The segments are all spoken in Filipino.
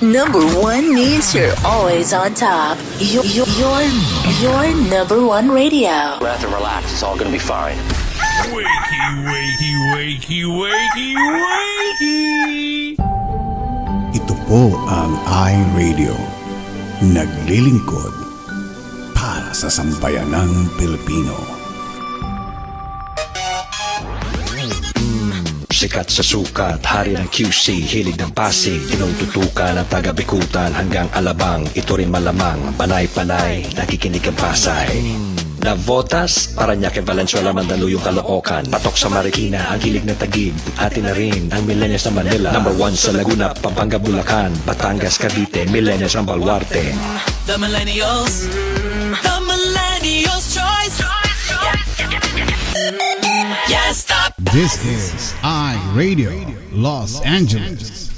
Number one means you're always on top. Your number one radio. Breath and relax. It's all gonna be fine. Wakey, wakey, wakey, wakey, wakey! Ito po ang iRadio. Naglilingkod para sa sambayanang Pilipino. Sikat sa sukat, hari ng QC, hilig ng Pasig, tinututukan ng taga-Bikutan hanggang Alabang. Ito rin malamang, panay-panay, nakikinig ang Pasay. Navotas, Parañaque, Valenzuela, Mandaluyong, Caloocan, patok sa Marikina, ang hilig ng Taguig, atin na rin ang millennials ng Manila. Number 1 sa Laguna, Pampanga, Bulacan, Batangas, Cavite, millennials ng Baluarte. The millennials choice. Yeah, stop. This is iRadio Los Angeles.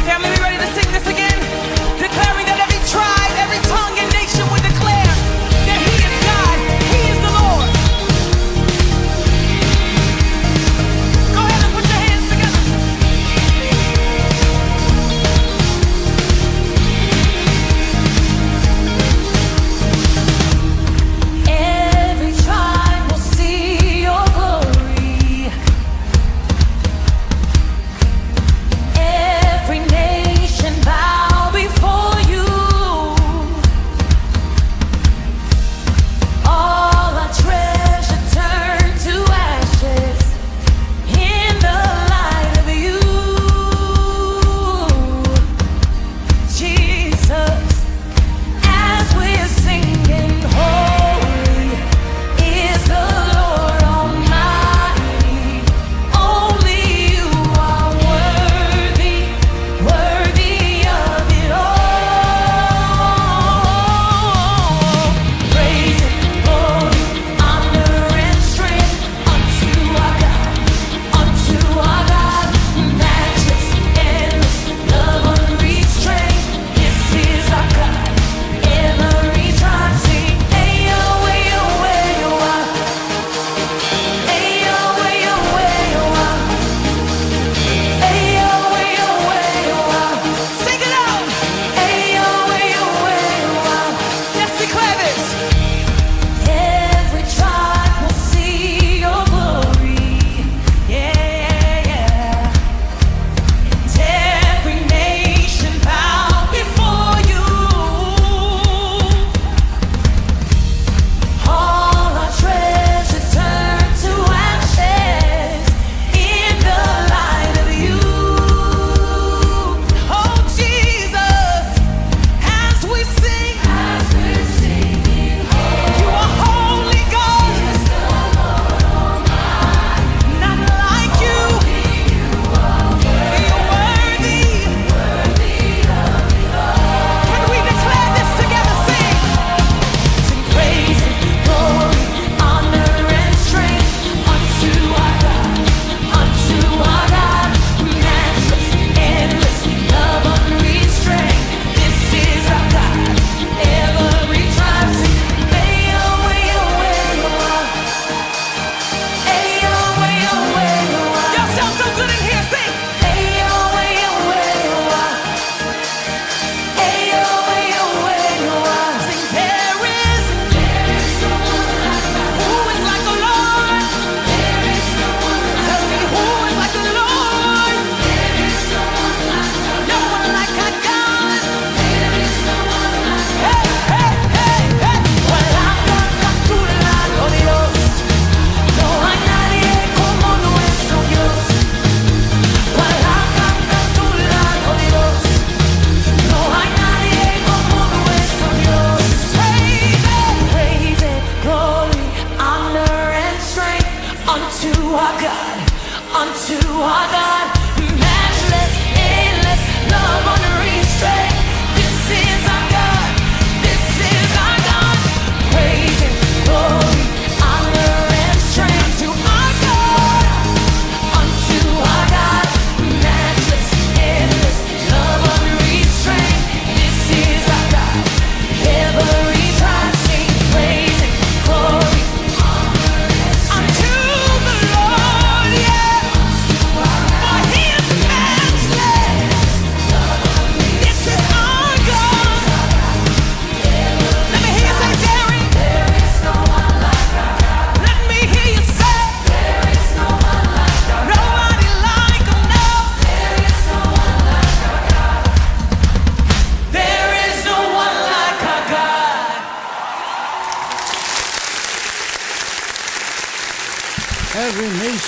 Family, we ready to sing this again? Declaring that every tribe, every tongue and nation would declare that He is God, He is the Lord. Go ahead and put your hands together.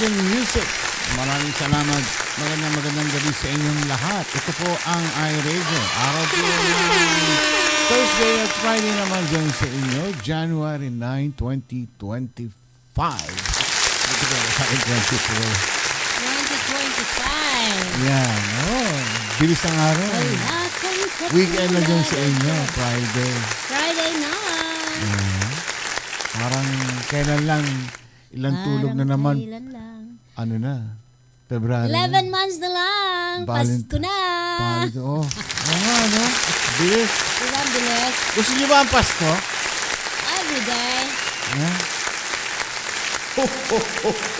Christian music. Maraming salamat. Magandang gabi sa inyong lahat. Ito po ang iRadio. Araw po ng Thursday at Friday naman dyan sa inyo. January 9, 2025. Ito po sa akin 2025. 2024. Yan. Oh, bilis ang araw. Wala kang katulad. Weekend na dyan sa inyo. Friday. Friday na. Parang kailan lang, ilang tulog na naman. Kailan lang. Ano na? February. 11 months na lang. Pasko na. Oo nga, no? Bilis. Diba ang bilis? Gusto niyo ba ang Pasko? Every day. Yeah.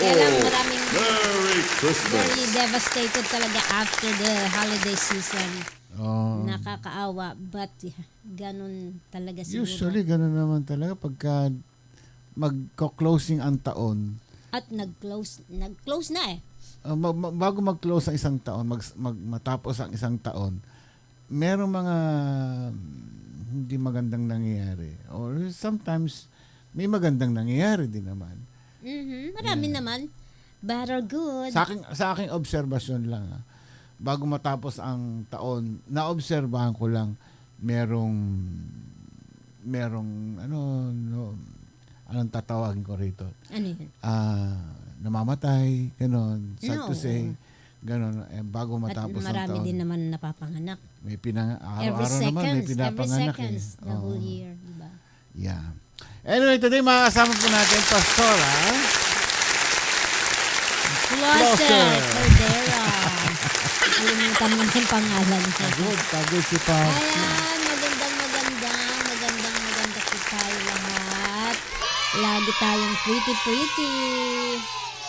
Kaya lang maraming Merry Christmas. very devastated talaga after the holiday season. Oh. Nakakaawa. But ganun talaga siguro. Usually, ganun naman talaga pagka magko-closing ang taon. At nag-close na eh. Bago mag-close ang isang taon, matapos ang isang taon, merong mga hindi magandang nangyayari. Or sometimes, may magandang nangyayari din naman. Marami naman. Bad or good. Sa aking obserbasyon lang, bago matapos ang taon, naobserbahan ko lang merong anong tatawagin ko rito? Ano yun? Namamatay, gano'n. Sad to No. say, gano'n. Bago At matapos ang marami taon. din naman napapanganak. May Every araw-araw naman may seconds, pinapanganak the Oo. whole year, diba? Yeah. Anyway, today makakasama po natin Pastora. Closer, Cordera. Kalimutan mo na yung pangalan ko. Pagod si Pastor. Ayan, maganda po tayo lahat. Lagi tayong pretty.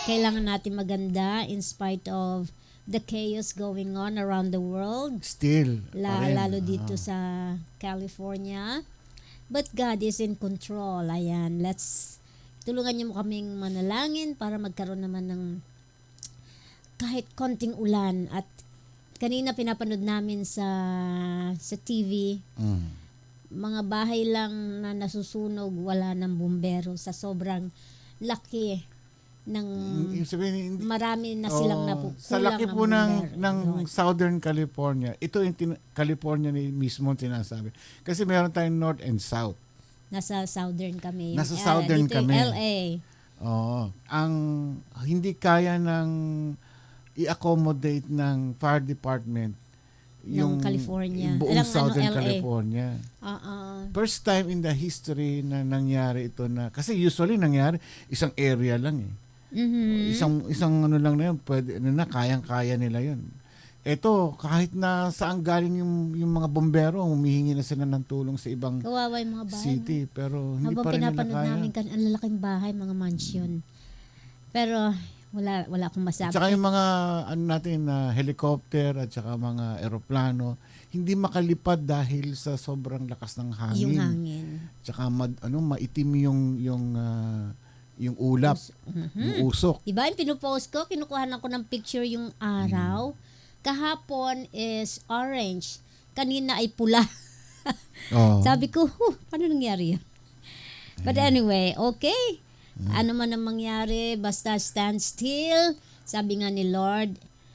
Kailangan natin maganda in spite of the chaos going on around the world. Still. pa rin. Lalo dito sa California. But God is in control. Ayan, tulungan niyo mo kaming manalangin para magkaroon naman ng kahit konting ulan. At kanina pinapanood namin sa TV, mga bahay lang na nasusunog, wala ng bumbero sa sobrang laki ng Ibig sabihin, hindi- marami na silang sa laki po ng Southern California, ito yung California mismo tinasabi. Kasi meron tayong North and South. Nasa Southern kami. Nasa Southern dito yung kami. LA. Oo. Ang hindi kaya ng i-accommodate ng fire department yung California. buong Alang, Southern LA. California. First time in the history na nangyari ito na, kasi usually nangyari isang area lang eh. Isang ano lang na yun, pwede na kayang-kaya nila yun. Ito, kahit na saan galing yung mga bombero, humihingi na sila ng tulong sa ibang Kawawa yung mga bahay. city, pero hindi Habang pa rin nila pinapanood kaya. namin ang lalaking bahay, mga mansion. Pero wala akong masabi. Tsaka yung mga natin na helicopter at saka mga eroplano, hindi makalipad dahil sa sobrang lakas ng hangin. Yung hangin. Tsaka maitim yung ulap, yung usok. Diba yung pinupost ko, kinukuha ko ng picture yung araw. Kahapon is orange. Kanina ay pula. Oh. Sabi ko, paano nangyari yun? But anyway, okay. Ano man ang mangyari, basta stand still. Sabi nga ni Lord,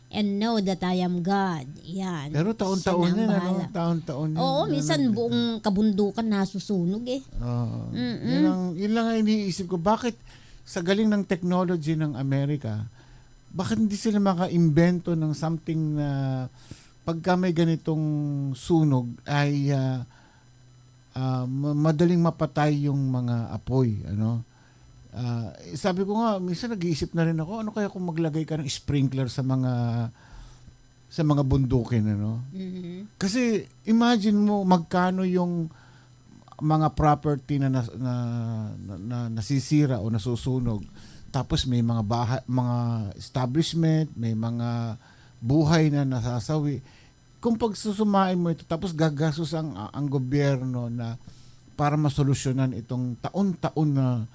and know that I am God. Yan. Pero taon-taon Siya na yan, ang ano? bahala. Taon-taon yan. Oo, minsan buong kabundukan nasusunog eh. Oo. Yun lang ang iniisip ko. Bakit sa galing ng technology ng Amerika, bakit hindi sila maka-invento ng something na pagka may ganitong sunog ay madaling mapatay yung mga apoy, ano? Sabi ko nga, minsan nag-iisip na rin ako, ano kaya kung maglagay ka ng sprinkler sa mga bundukin, ano? Kasi imagine mo magkano yung mga property na nasisira o nasusunog. Tapos may mga mga establishment, may mga buhay na nasasawi. Kung pagsusumain mo ito, tapos gagastos ang gobyerno na para masolusyonan itong taon-taon na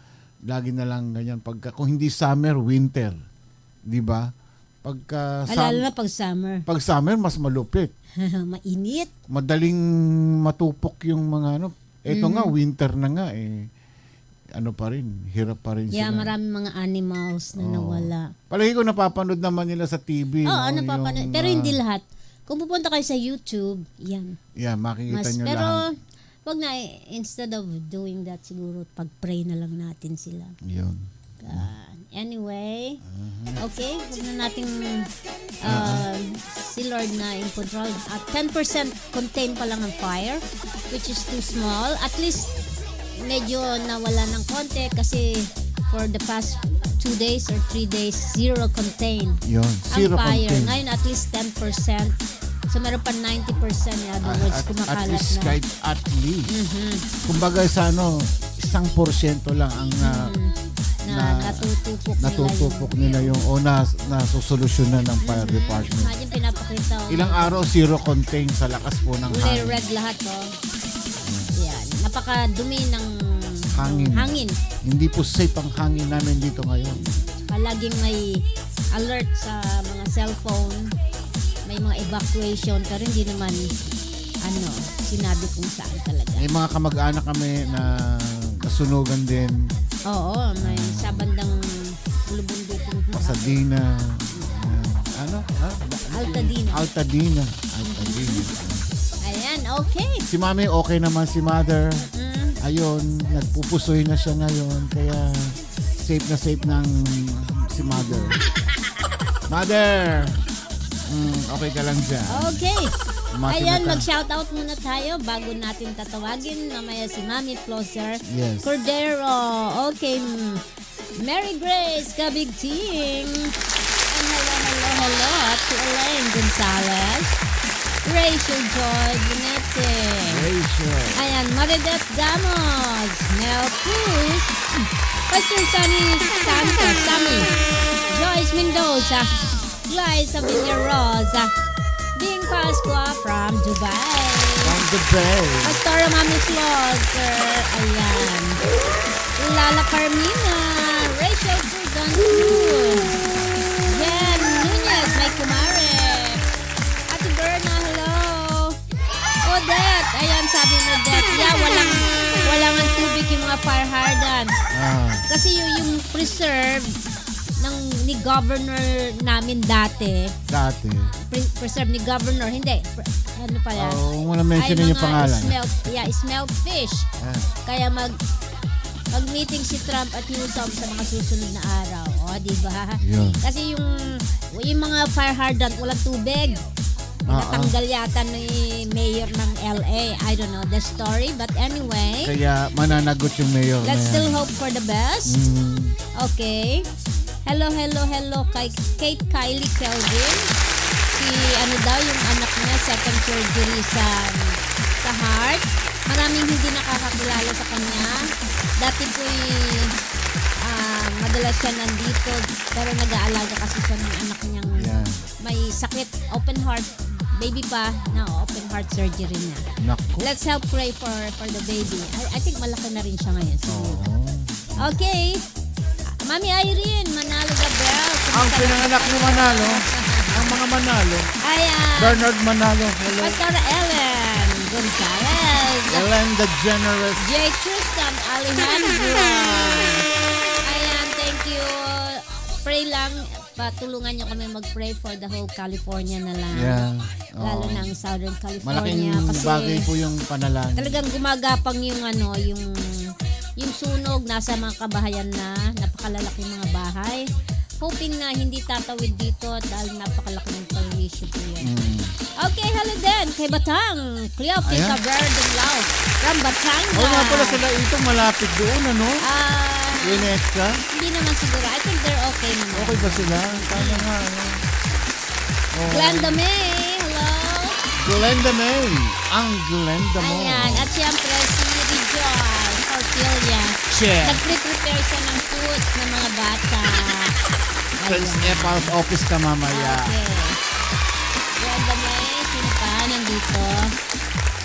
lagi na lang ganyan. Kung hindi summer, winter. Di ba? Lalo na pag summer. Pag summer, mas malupit. Mainit. Madaling matupok yung mga ano. Ito nga, winter na nga eh. ano pa rin, hirap pa rin Yeah, sila. maraming mga animals na nawala. Palagi ko napapanood naman nila sa TV. Oo, no? napapanood. Pero hindi lahat. Kung pupunta kayo sa YouTube, yan. Yeah, makikita nyo Pero, lahat. wag na, instead of doing that, siguro, pag-pray na lang natin sila. Yun. Anyway, okay, huwag na natin si Lord na in control. At 10% contain pa lang ang fire, which is too small. At least, medyo nawala ng konti kasi for the past 2 days or 3 days, zero contain Yun. Zero ang fire. contain. Ngayon, at least 10%. So, meron pa 90%. In other words, At kumakalat least, na. kahit at least. Kumbaga sa 1% lang ang Na natutupok nila yung nasusolusyonan ng fire department. Imagine pinapakita ko. Ilang araw, zero contain sa lakas po ng Kulay hangin. red lahat, oh. Yan. Napakadumi ng Hangin. Hindi po safe ang hangin namin dito ngayon. Palaging may alert sa mga cellphone. May mga evacuation. Pero hindi naman, sinabi kung saan talaga. May mga kamag-anak kami na nasunugan din. Oo, may sa bandang bulubundukong Pasadena. Altadena. Altadena. Ayan, okay. Si Mami, okay naman si Mother. Ayun, nagpupusoy na siya ngayon. Kaya safe na ang si Mother. Mother! Okay ka lang dyan. Okay. Mati Ayan, na ta. mag-shoutout muna tayo bago natin tatawagin. Mamaya si Mami Flosser Yes. Cordero. Okay. Mary Grace Kabigting. And hello to Elaine Gonzalez. Rachel Joy Bonete. Rachel. Ayan, Maridet Gamos. Mel Cruz. Pastor Sunny Santos. Sammy. Joyce Mendoza. Glyza Villarosa. Bing Pasqua from Dubai. From the Bay. Pastor Mami Flogger. Ayan. Lala Carmina. Rachel Jordan Cruz. Jen Nunez. May kumare. Ate Berna, hello. Odette. Ayan, sabi ni Odette. Yeah, walang ang tubig yung mga fire hydrant. Kasi yung preserve ni governor namin dati. Preserve ni governor. Hindi. Ano pa yan? Wala mention yung pangalan. Smelt fish. Kaya mag-meeting si Trump at Newsom sa mga susunod na araw. O, di ba? Yeah. Kasi yung mga fire hydrant, walang tubig. Natanggal yata ni mayor ng LA. I don't know the story. But anyway. Kaya mananagot yung mayor na Let's yan. still hope for the best. Okay. Hello kay Kate Kylie Kelvin. Si yung anak niya, second surgery sa heart. Maraming hindi nakakakilala sa kanya. Dati po'y madalas siya nandito pero nag-aalaga kasi siya ng anak niyang may sakit, open heart, baby pa na open heart surgery na. Naku. Let's help pray for the baby. I think malaki na rin siya ngayon. Okay. Mami Irene, Manalo Gabriel. Ang pinanganak ni Manalo, ang mga Manalo. Ayan. Bernard Manalo. Hello. Pastor Ellen Gonzalez. Ellen the Generous. J. Tristan Alejandro. Ayan, thank you. Pray lang. Patulungan nyo kami mag-pray for the whole California na lang. Yeah. Lalo na ang Southern California. Malaking kasi bagay po yung panalangin. talagang gumagapang yung sunog nasa mga kabahayan na napakalalaking mga bahay. Hoping na hindi tatawid dito dahil napakalaking permission po yan. Okay, hello din kay Batang. Cleopi Ayan. Cabrera de Lao from Batangas. Nga pala sila ito malapit doon, ano? Linetka? Hindi naman siguro. I think they're okay naman. Okay ba sila? Kaya nga, ano? Glenda May, hello. Glenda May. Ang Glenda mo. Ayan. At siyempre si Rejoy Ortilia. Chef. Nag-prepare siya ng food ng mga bata. Principal's office ka mamaya. Okay. Glenda May, sino pa nandito?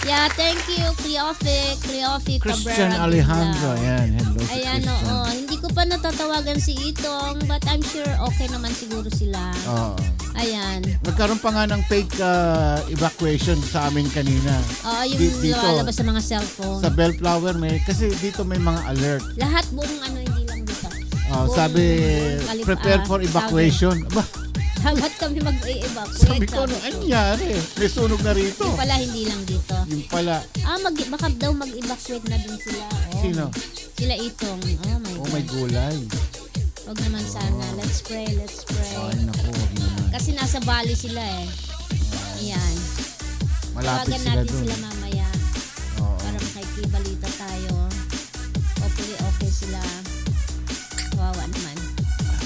Yeah, thank you, Cleofi Christian Cabrera Alejandro. Gilao. Ayan, hello si Ayan, Christian. oo. Hindi ko pa natatawagan si Itong, but I'm sure okay naman siguro sila. Oo. Ayan. Nagkaroon pa nga ng fake evacuation sa amin kanina. Oo, yung Dito. lumalabas sa mga cellphone. Sa Bellflower kasi dito may mga alert. Lahat buong hindi lang dito. Buong Sabi, prepare for evacuation. Aba, Dapat kami mag-evacuate. sabi ko, ano nangyari? May sunog na rito. Yung pala, hindi lang dito. Yung pala, Baka daw mag-evacuate na din sila. Oh. sino? Sila Itong. Oh Oh, may God. gulay. Huwag naman sana. Let's pray. Ay, naku, wag naman. Kasi nasa Bali sila eh. Ayan. Malapit Tawagan sila natin doon. sila mamaya Oo. para makikibalita tayo. Hopefully okay sila. Kawawa naman.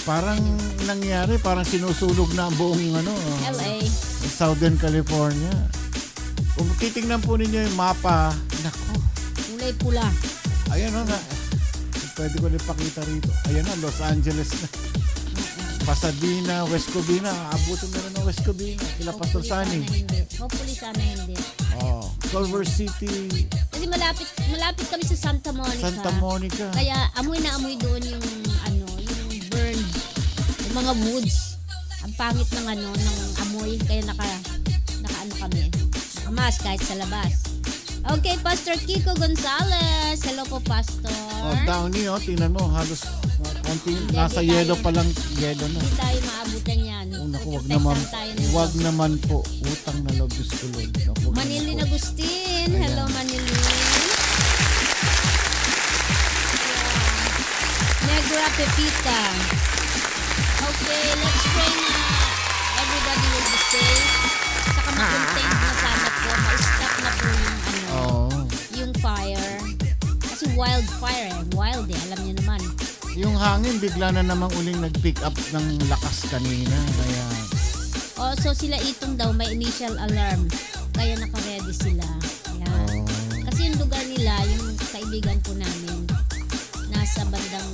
Parang nangyari, parang sinusunog na ang buong LA. Southern California. Kung titingnan po ninyo yung mapa, naku, Kulay pula. ayan na. Pwede ko rin pakita rito. Ayan na, Los Angeles na. Pasadena, West Covina. Abutin na rin ng West Covina. Kila Pastor Sani. Hopefully sana hindi. Oh, Culver City, Kasi malapit kami sa Santa Monica. Santa Monica. Kaya amoy na amoy doon yung yung burn, yung mga woods. Ang pangit ng ng amoy kaya naka kami. Nakamas kahit sa labas. Okay, Pastor Kiko Gonzalez. Hello po, Pastor. Oh, Downey, tingnan mo, halos konting, Hindi nasa tayo- yelo pa lang, yelo na. Hindi tayo maabutan yan. Oh, naku, wag Protektahan naman, tayo ng wag Diyos. naman po, utang na loob, Diyos ko Lord. Naku, wag Manilin naman po. Agustin. Ayan. Hello, Manilin. Negra Pepita. Okay, let's pray na everybody will be safe. Saka ma-contain na sana po. Ma-stop na po yung Oo. yung fire. Kasi wildfire eh. Wild eh. Alam niyo naman. Yung hangin, bigla na namang uling nag-pick up ng lakas kanina. Kaya, Oh, so sila Itong daw may initial alarm. Kaya naka-ready sila. Ayan. Kasi yung lugar nila, yung kaibigan ko namin, nasa bandang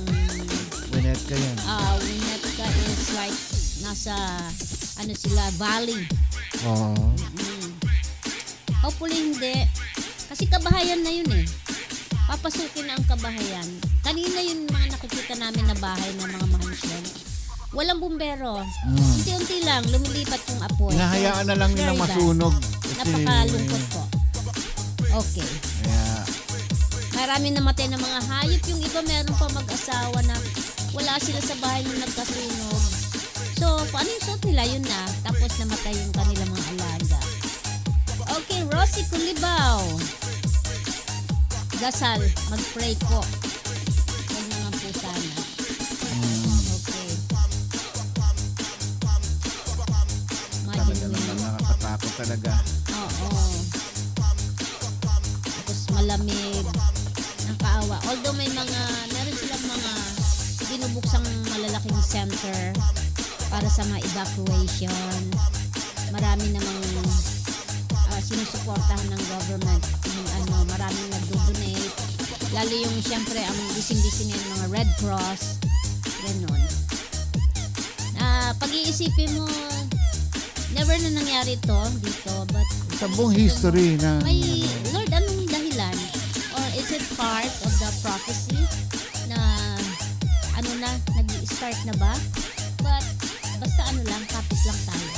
Winnetka yan. Winnetka is like nasa sila valley. Oo. Hopefully hindi. Kasi kabahayan na yun eh. Papasukin na ang kabahayan. Kanina yung mga nakikita namin na bahay ng mga mansion. Walang bumbero. Unti-unti lang, lumilipat yung apoy. Hinahayaan na lang nilang Very bad. masunog. Kasi, Napakalungkot po. Okay. Kaya, Marami namatay ng mga hayop. Yung iba meron pa mag-asawa na wala sila sa bahay nung nagkasunog. So, kung ano yung suot nila, yun na. Tapos namatay yung kanilang mga alaga. Okay, Rosie Culibaw. Dasal, mag-pray po. Huwag naman po sana. Okay. Imagine talaga mo naman yun. nakakatakot talaga. Oo. Tapos malamig. Ang kaawa. Although meron silang mga binubuksang malalaking center para sa mga evacuation. Marami namang sinusuportahan ng government. Yung maraming nagdo-donate. Lalo yung siyempre ang gising-gising ng mga Red Cross. Ganon. Pag-iisipin mo, never na nangyari to dito, but Sa buong history ng... may Lord, anong dahilan? Or is it part of the prophecy na nag-start na ba? But basta kapit lang tayo.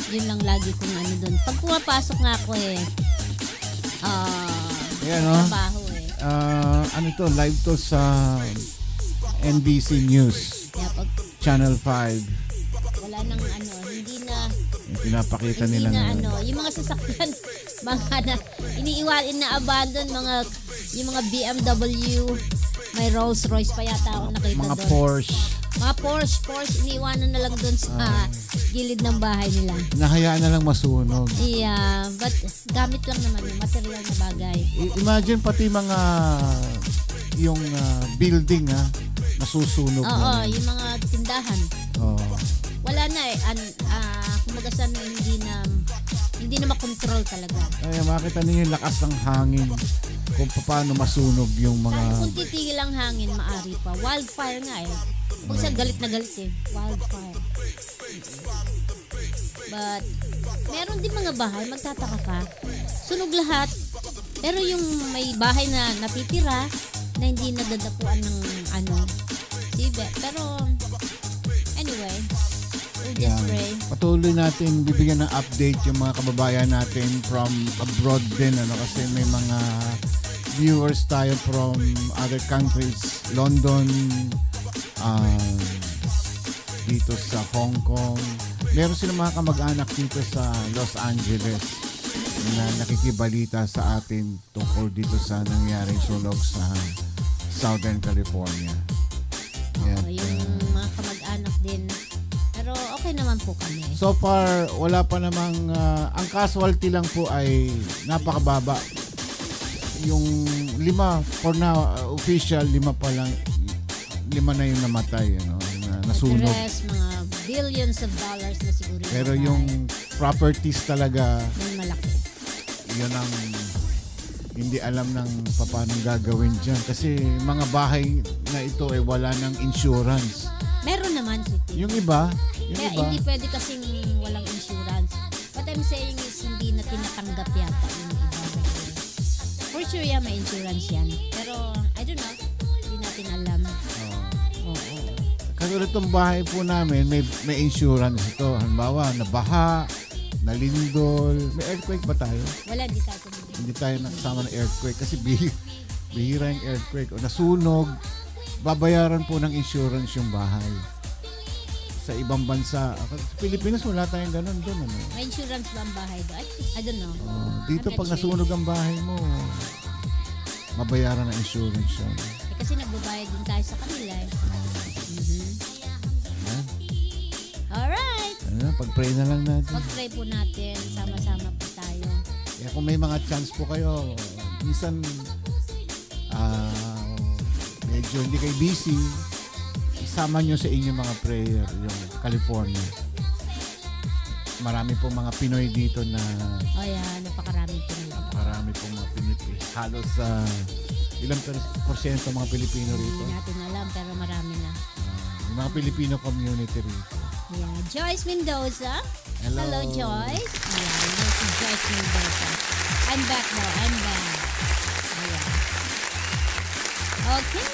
Yun lang lagi kong doon. Pag pumapasok nga ako Ayan, trabaho live to sa NBC News, Kaya pag Channel 5. wala nang hindi na Yung pinapakita hindi nila na ngayon. yung mga sasakyan iniiwan na abandon yung mga BMW, may Rolls Royce pa yata ako nakita Mga doon. Porsche. Mga Porsche iniiwanan na lang doon sa gilid ng bahay nila. Nahayaan na lang masunog. Yeah, but gamit lang naman yung material na bagay. Imagine pati mga yung building nasusunog. Oo, yung mga tindahan. Oo. Wala na kumbaga sana hindi na makontrol talaga. Kaya makita ninyo yung lakas ng hangin kung paano masunog yung mga... Kung titigil ang hangin, maari pa. Wildfire nga Huwag sa galit na galit Wildfire. But, meron din mga bahay, magtataka ka. Sunog lahat. Pero yung may bahay na natitira na hindi nadadapuan ng sibe. Pero anyway, we'll just Yan. pray. Patuloy natin bibigyan ng update yung mga kababayan natin from abroad din, kasi may mga viewers tayo from other countries, London, dito sa Hong Kong. Meron silang mga kamag-anak dito sa Los Angeles na nakikibalita sa atin tungkol dito sa nangyaring sunog sa Southern California. Yan. Yung mga kamag-anak din. Pero okay naman po kami. So far, wala pa namang, ang casualty lang po ay napakababa. Yung 5, for now, official, 5 pa lang, 5 na yung namatay, na nasunog. The rest, mga billions of dollars na siguro. Pero yung properties talaga, yung malaki. yun ang hindi alam ng paano gagawin dyan. Kasi mga bahay na ito ay wala ng insurance. Meron naman, City. Yung iba, Kaya hindi pwede kasing walang insurance. What I'm saying is hindi na tinatanggap yata yung iba. For sure yan, may insurance yan. Pero, I don't know. Hindi natin alam. Oo. katulad itong bahay po namin, may insurance ito. Halimbawa, nabaha, nalindol. May earthquake ba tayo? Wala, di tayo tumigil. Hindi tayo nakasama ng earthquake kasi bihira yung earthquake. O nasunog, babayaran po ng insurance yung bahay. Sa ibang bansa. Sa Pilipinas, wala tayong ganun doon. May insurance ba ang bahay doon? I don't know. Dito I'm not pag sure. nasunog ang bahay mo, mabayaran ng insurance yun. Kasi nagbabayad din tayo sa kanila eh. Yan. Alright. Pag-pray na lang natin. Mag-pray po natin. Sama-sama po tayo. Kaya kung may mga chance po kayo, minsan medyo hindi kayo busy, isama nyo sa inyong mga prayer yung California. Marami pong mga Pinoy dito na O yan, napakarami po nila. marami pong mga Pinoy. Halos ilang porsyento mga Pilipino rito. Hindi natin alam pero marami na. Yung mga Filipino community rito. Yeah. Joyce Mendoza. Hello. Joyce. Ayan, this is Joyce Mendoza. I'm back now. I'm back. Ayan. Okay.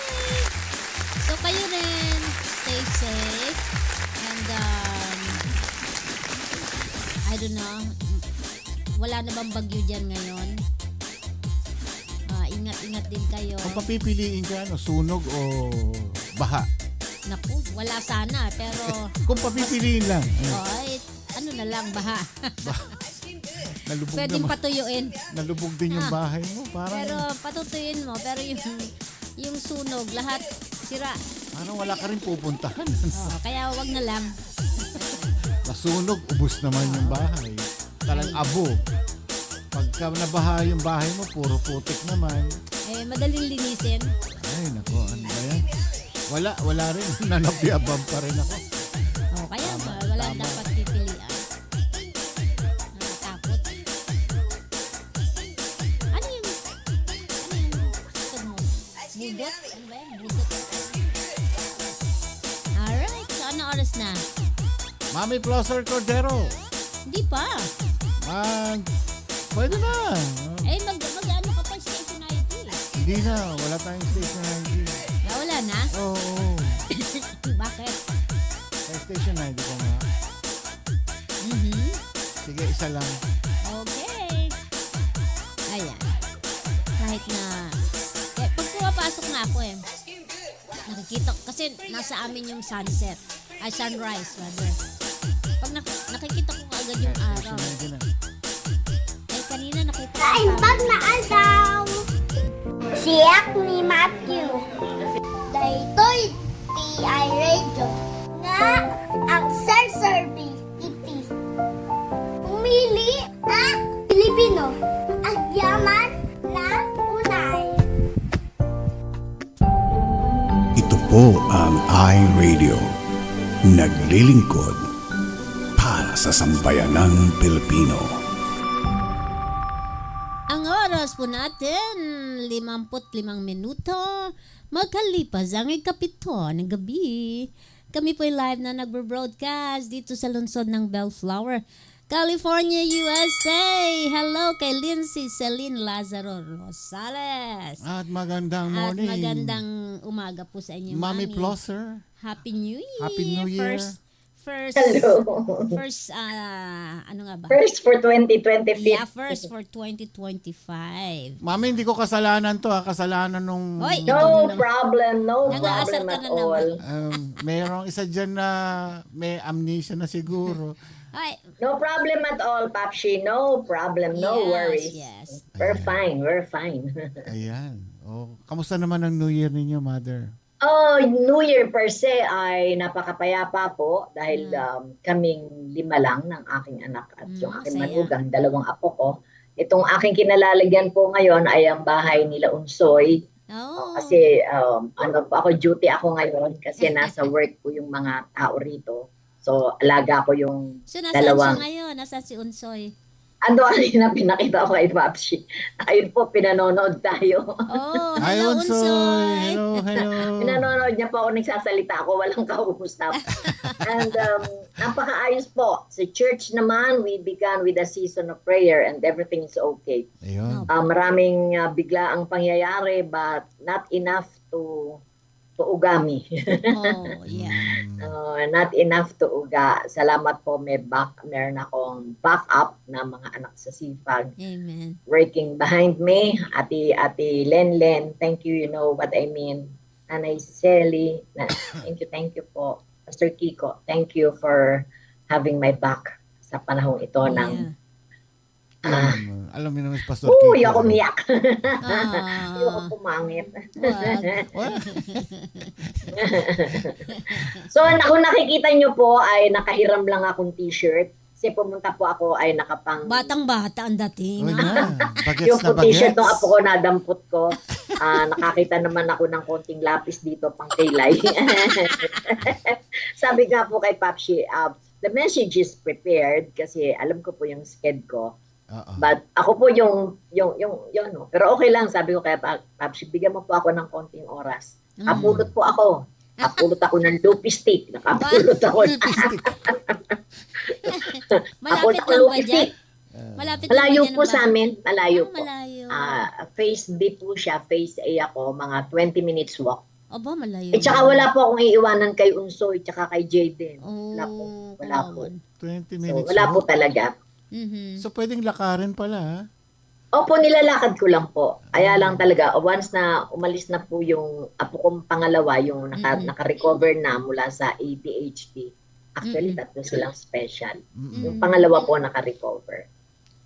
So kayo rin, stay safe. And I don't know, wala na bang bagyo dyan ngayon? Ingat-ingat din kayo. Kung papipiliin ka, sunog o baha? Naku, wala sana. Pero, Kung papipiliin lang. ano na lang, baha. Nalubog Pwedeng naman. patuyuin. Nalubog din yung bahay mo. Parang, Pero patutuyuin mo. Pero yung sunog, lahat sira. parang wala ka rin pupuntahan. Kaya wag na lang. Nasunog, ubos naman yung bahay. Talang abo. Pagka nabaha yung bahay mo, puro putik naman. Madaling linisin. Ay, nako, ano ba yan? Wala rin. Nanapiyabang pa rin ako. Kaya wala dapat pipilian. Nakatakot. Ano yung gusto mo? Bugot? Ano ba yan? Bugot. Alright. So, ano oras na? Mami Flosser Cordero. Hindi pa. Pwede na. Mag-ano ka pa station ID? Hindi na. Wala tayong station ID. Wala na? Oo. Bakit? May station ID ko nga. Sige, isa lang. Okay. Ayan. Kahit na... pag pumapasok na ako nakikita ko, kasi nasa amin yung sunset. Ay, sunrise, rather. Pag nakikita ko agad yung araw. Station ID na. Kanina nakita ko. Kaimbag na aldaw. Siyak ni Matthew. Daytoy TI Radio. Nga ang Sir iti. Umili ang Pilipino. Ang yaman na unay. Ito po ang iRadio. Naglilingkod para sa sambayanang Pilipino. Ang oras po natin, 55 minuto. Magkalipas ang ikapito ng gabi. Kami po live na nagbo-broadcast dito sa lungsod ng Bellflower. California, USA. Hello kay Lindsay Celine Lazaro Rosales. At magandang At morning. magandang umaga po sa inyo, Mami Mami. Plosser. Happy New Year. Happy New Year. Hello. Ano nga ba? First for 2025. Yeah, first for 2025. Mami, hindi ko kasalanan to ha. Kasalanan nung... Hoy, No problem, no Nang-aasar problem ka at na naman. all. Mayroong isa dyan na may amnesia na siguro. Ay, No problem at all, Papshi. No problem, no yes, worries. yes. We're fine, we're fine. Ayan. Oh, kamusta naman ang New Year ninyo, Mother? Oh, New Year per se ay napakapayapa po dahil kaming 5 lang ng aking anak at yung aking masaya. manugang, 2 apo ko. Itong aking kinalalagyan po ngayon ay ang bahay nila Unsoy. Oh. Kasi ako duty ako ngayon kasi nasa work po yung mga tao rito. So alaga ko yung So, nasaan dalawang siya ngayon? Nasaan si Unsoy? na pinakita ko kay Papsi. Ayun po, pinanonood tayo. Oh, Hi, hello, Unsoy! Unsoy. Hello. Pinanonood niya po ako nagsasalita ako, walang kausap. And napakaayos po. Sa church naman, we began with a season of prayer and everything is okay. Ayun. Maraming biglaang pangyayari but not enough to ugami. Oh, yeah. Not enough to uga. Salamat po, meron akong backup na mga anak sa sipag. Amen. Working behind me, Ate Len, thank you, you know what I mean. Nanay Sally, thank you po. Pastor Kiko, thank you for having my back sa panahong ito ng Alam mo naman si Pastor uy, Kiko. ako miyak. Ah. Ayoko pumangit. Wag. So, kung nakikita nyo po ay nakahiram lang akong t-shirt. Kasi pumunta po ako ay nakapang... Batang-bata ang dating. Uy na. Bagets Yung na po t-shirt bagets. ng apo ko, nadampot ko. Nakakita naman ako ng konting lapis dito pang kilay. Sabi nga po kay Papsi, the message is prepared kasi alam ko po yung sked ko. But ako po yung no. Pero okay lang, sabi ko kay Papsi, bigyan mo po ako ng konting oras. Kapulot po ako. Kapulot ako ng loopy stick. Nakapulot ako. Malapit Ako lang ba loopy dyan? stick. Malapit lang ba Malayo dyan po ang sa bahay? amin. Malayo po. Malayo. Phase B po siya. Phase A ako. Mga 20 minutes walk. Aba, malayo. At saka wala po akong iiwanan kay Unsoy at saka kay Jaden. Oh, Wala po. Wala po. 20 So, minutes. wala po walk. talaga. Mhm. So, pwedeng lakarin pala, ha? Opo, nilalakad ko lang po. Kaya lang talaga, once na umalis na po yung apo kong pangalawa, yung naka-recover na mula sa ADHD. Actually, tatlo silang special. Yung pangalawa po naka-recover.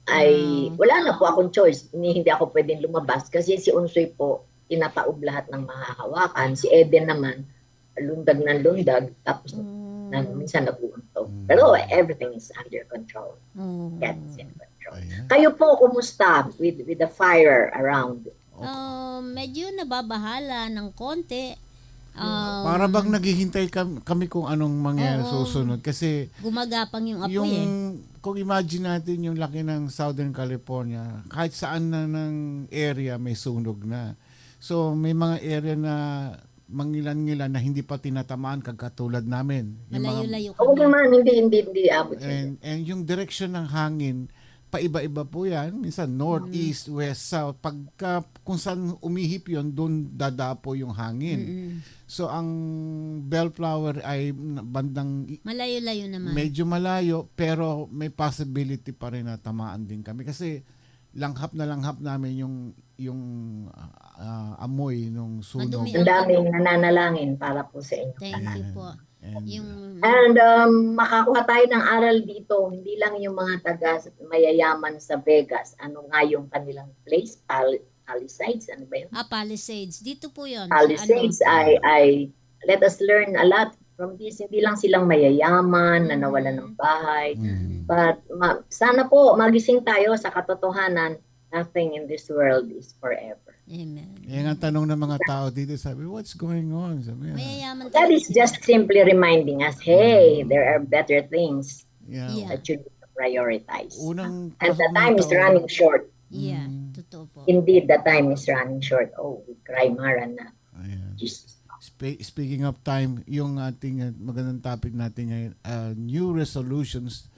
Ay, wala na po akong choice. Hindi ako pwedeng lumabas kasi si Unsoy po, tinataob lahat ng mahahawakan. Si Eden naman, lundag ng lundag, tapos minsan nag-uuntog. Pero everything is under control. God is in control. Ayan. Kayo po, kumusta with the fire around? Medyo nababahala ng konti. Para bang naghihintay kami kung anong mangyayari susunod. Kasi Gumagapang yung apoy yung, kung imagine natin yung laki ng Southern California, kahit saan na ng area may sunog na. So may mga area na mangilan-ngilan na hindi pa tinatamaan kagkatulad namin. Yung mga- Malayo-layo Oo kami. naman, hindi abot. and yung direction ng hangin, paiba-iba po yan. Minsan north, east, west, south. Pagka kung saan umihip yon, doon dadapo yung hangin. So ang bellflower ay bandang Malayo-layo naman. medyo malayo, pero may possibility pa rin na tamaan din kami. Kasi langhap namin yung amoy nung sunog. Madumi Ang daming nananalangin para po sa inyo. Thank you po. Yung And makakuha tayo ng aral dito, hindi lang yung mga taga mayayaman sa Vegas. Ano nga yung kanilang place? Palisades? Ano ba yun? Palisades. Dito po yun. Palisades ay let us learn a lot from this. Hindi lang silang mayayaman na nawalan ng bahay. But sana po magising tayo sa katotohanan, nothing in this world is forever. Amen. Yan ang tanong ng mga tao dito, sabi, what's going on? Sabi, Mayayaman That talaga is sila. just simply reminding us, hey, there are better things yeah. Yeah. that you need to prioritize. Unang And the unang time is taon- running short. Yeah, totoo po. Indeed, the time is running short. Oh, we cry Mara na. Ayan. Jesus. Speaking of time, yung ating magandang topic natin ngayon, new resolutions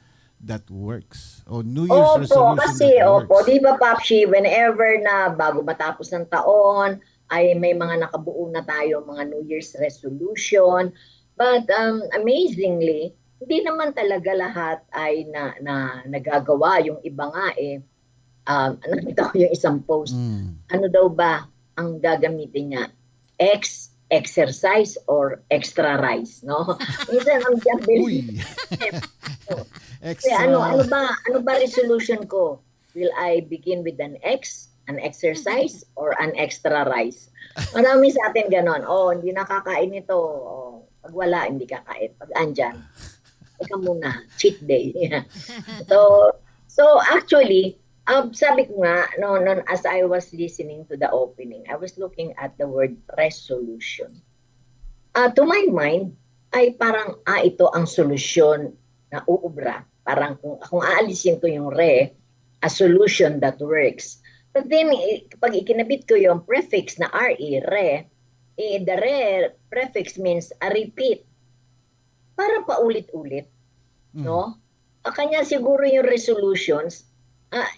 that works. O New Year's Opo, resolution kasi, that opo, works. di ba, Papshi, whenever na bago matapos ng taon, ay may mga nakabuo na tayo, mga New Year's resolution. But amazingly, hindi naman talaga lahat ay na nagagawa. Yung iba nga nakita ko yung isang post. Ano daw ba ang gagamitin niya? Exercise or extra rice, no? Minsan ang Uy! Kaya ano ba resolution ko? Will I begin with an exercise, or an extra rice? Marami sa atin ganon. Oh, hindi nakakain ito. Oh, pag wala, hindi kakain. Pag andyan, teka muna, cheat day. So actually, sabi ko nga, as I was listening to the opening, I was looking at the word resolution. To my mind, ay parang, ito ang solusyon na uubra. Parang kung aalisin ko yung a solution that works. But then, pag ikinabit ko yung prefix na re, the re prefix means a repeat. Para paulit-ulit. No? Kanya siguro yung resolutions,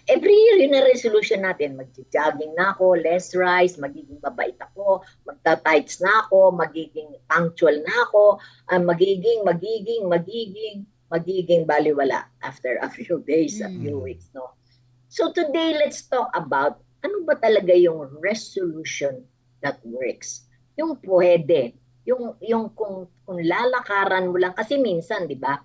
every year yun ang resolution natin. Mag-jogging na ako, less rice, magiging mabait ako, magta-tights na ako, magiging punctual na ako, magiging baliwala after a few days, a few weeks. No? So today, let's talk about ano ba talaga yung resolution that works. Yung pwede, yung kung lalakaran mo lang, kasi minsan, di ba,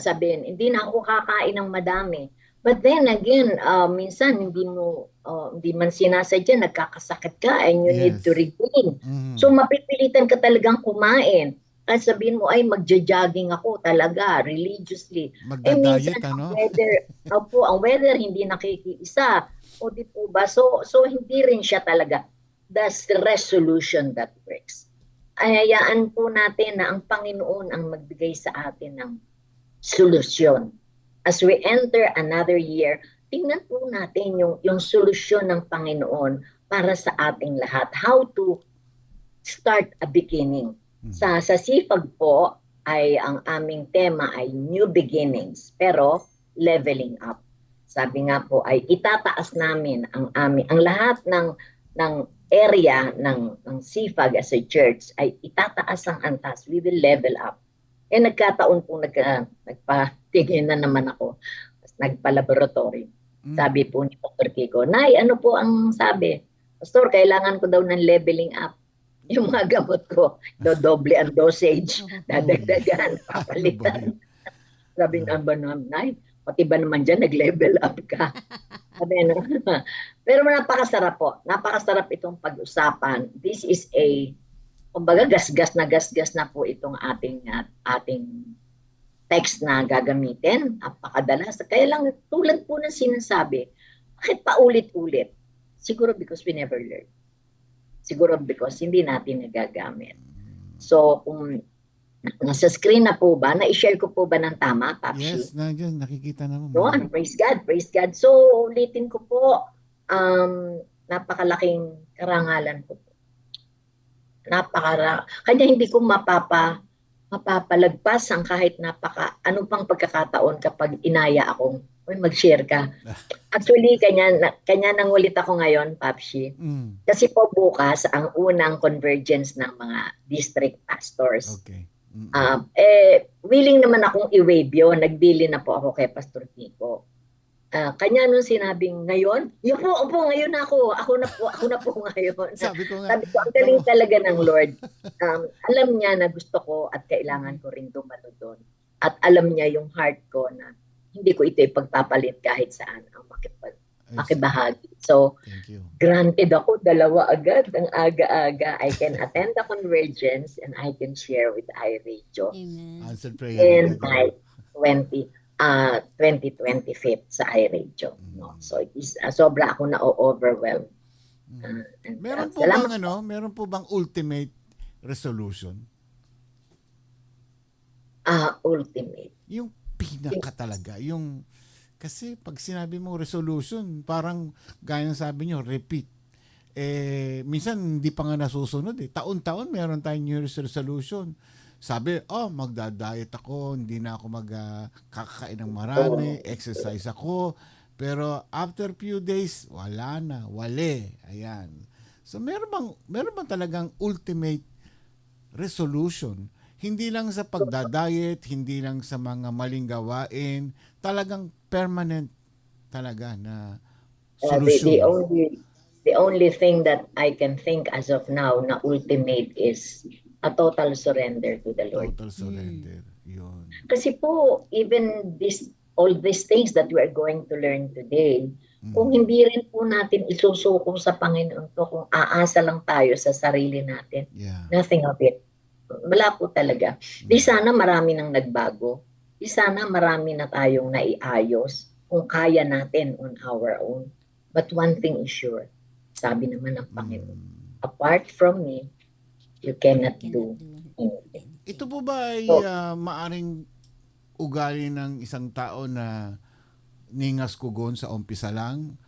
sabihin, hindi na ako kakain ng madami. But then again, minsan hindi man sinasadya, nagkakasakit ka and you need to regain. So mapipilitan ka talagang kumain. Kasi sabihin mo, ay magja-jogging ako talaga, religiously. Magda-diet, minsan, ang weather hindi nakikiisa. O di po ba? So hindi rin siya talaga. That's the resolution that works. Hayaan po natin na ang Panginoon ang magbigay sa atin ng solusyon. As we enter another year, tingnan po natin yung solusyon ng Panginoon para sa ating lahat. How to start a beginning. Sa SIFAG po, ay ang aming tema ay new beginnings, pero leveling up. Sabi nga po ay itataas namin ang lahat ng area ng SIFAG as a church ay itataas ang antas. We will level up. Nagkataon po nagpatingin na naman ako. Nagpa-laboratory. Sabi po ni Dr. Kiko, Nay, ano po ang sabi? Pastor, kailangan ko daw ng leveling up. Yung mga gamot ko, doble ang dosage, dadagdagan, papalitan. Sabi nga ba naman, Nay, pati ba naman dyan, nag-level up ka? Sabi na. Pero napakasarap po. Napakasarap itong pag-usapan. This is kumbaga gasgas na po itong ating text na gagamitin. Napakadalas. Kaya lang tulad po ng sinasabi, bakit paulit-ulit? Siguro because we never learn. Siguro because hindi natin nagagamit. So, kung nasa screen na po ba, na-share ko po ba ng tama, Papshi? Yes, nandiyan, nakikita naman. Doon, praise God, praise God. So, ulitin ko po, napakalaking karangalan ko po. Kanya hindi ko mapapalagpas ang kahit ano pang pagkakataon kapag inaya akong mag-share ka. Actually, kanya nangulit ako ngayon, Papshi. Kasi po bukas ang unang convergence ng mga district pastors. Okay. Willing naman akong i-waive yun. Nagdili na po ako kay Pastor Kiko. Kanya nung sinabing ngayon, opo, ngayon ako. Ako na po ngayon. Sabi ko nga. Sabi ko, ang galing talaga ng Lord. Alam niya na gusto ko at kailangan ko rin dumalo doon. At alam niya yung heart ko na hindi ko ito ipagpapalit kahit saan ang makibahagi. So, granted ako, 2 agad, ang aga-aga. I can attend the convergence and I can share with iRadio. Amen. Answered prayer. In my 2025 sa iRadio. No? So, sobra ako na-overwhelm. Meron po bang ultimate resolution? Ultimate. Yung pinaka talaga, kasi pag sinabi mo resolution, parang gaya ng sabi nyo, repeat. Minsan hindi pa nga nasusunod. Taon-taon meron tayong New Year's resolution. sabi, magda-diet ako, hindi na ako kakain ng marami, exercise ako. Pero after few days, wala na, wale. Ayan. So meron bang talagang ultimate resolution? Hindi lang sa pagda-diet, hindi lang sa mga maling gawain, talagang permanent talaga na solusyon. The only thing that I can think as of now na ultimate is a total surrender to the Lord. Total surrender. Yun. Kasi po, even all these things that we are going to learn today, kung hindi rin po natin isusuko sa Panginoon to, kung aasa lang tayo sa sarili natin, nothing of it. Wala po talaga. Di sana marami nang nagbago. Di sana marami na tayong naiayos kung kaya natin on our own. But one thing is sure, sabi naman ng Panginoon, apart from me, you cannot do anything. Ito po ba ay maaring ugali ng isang tao na ningas kugon sa umpisa lang?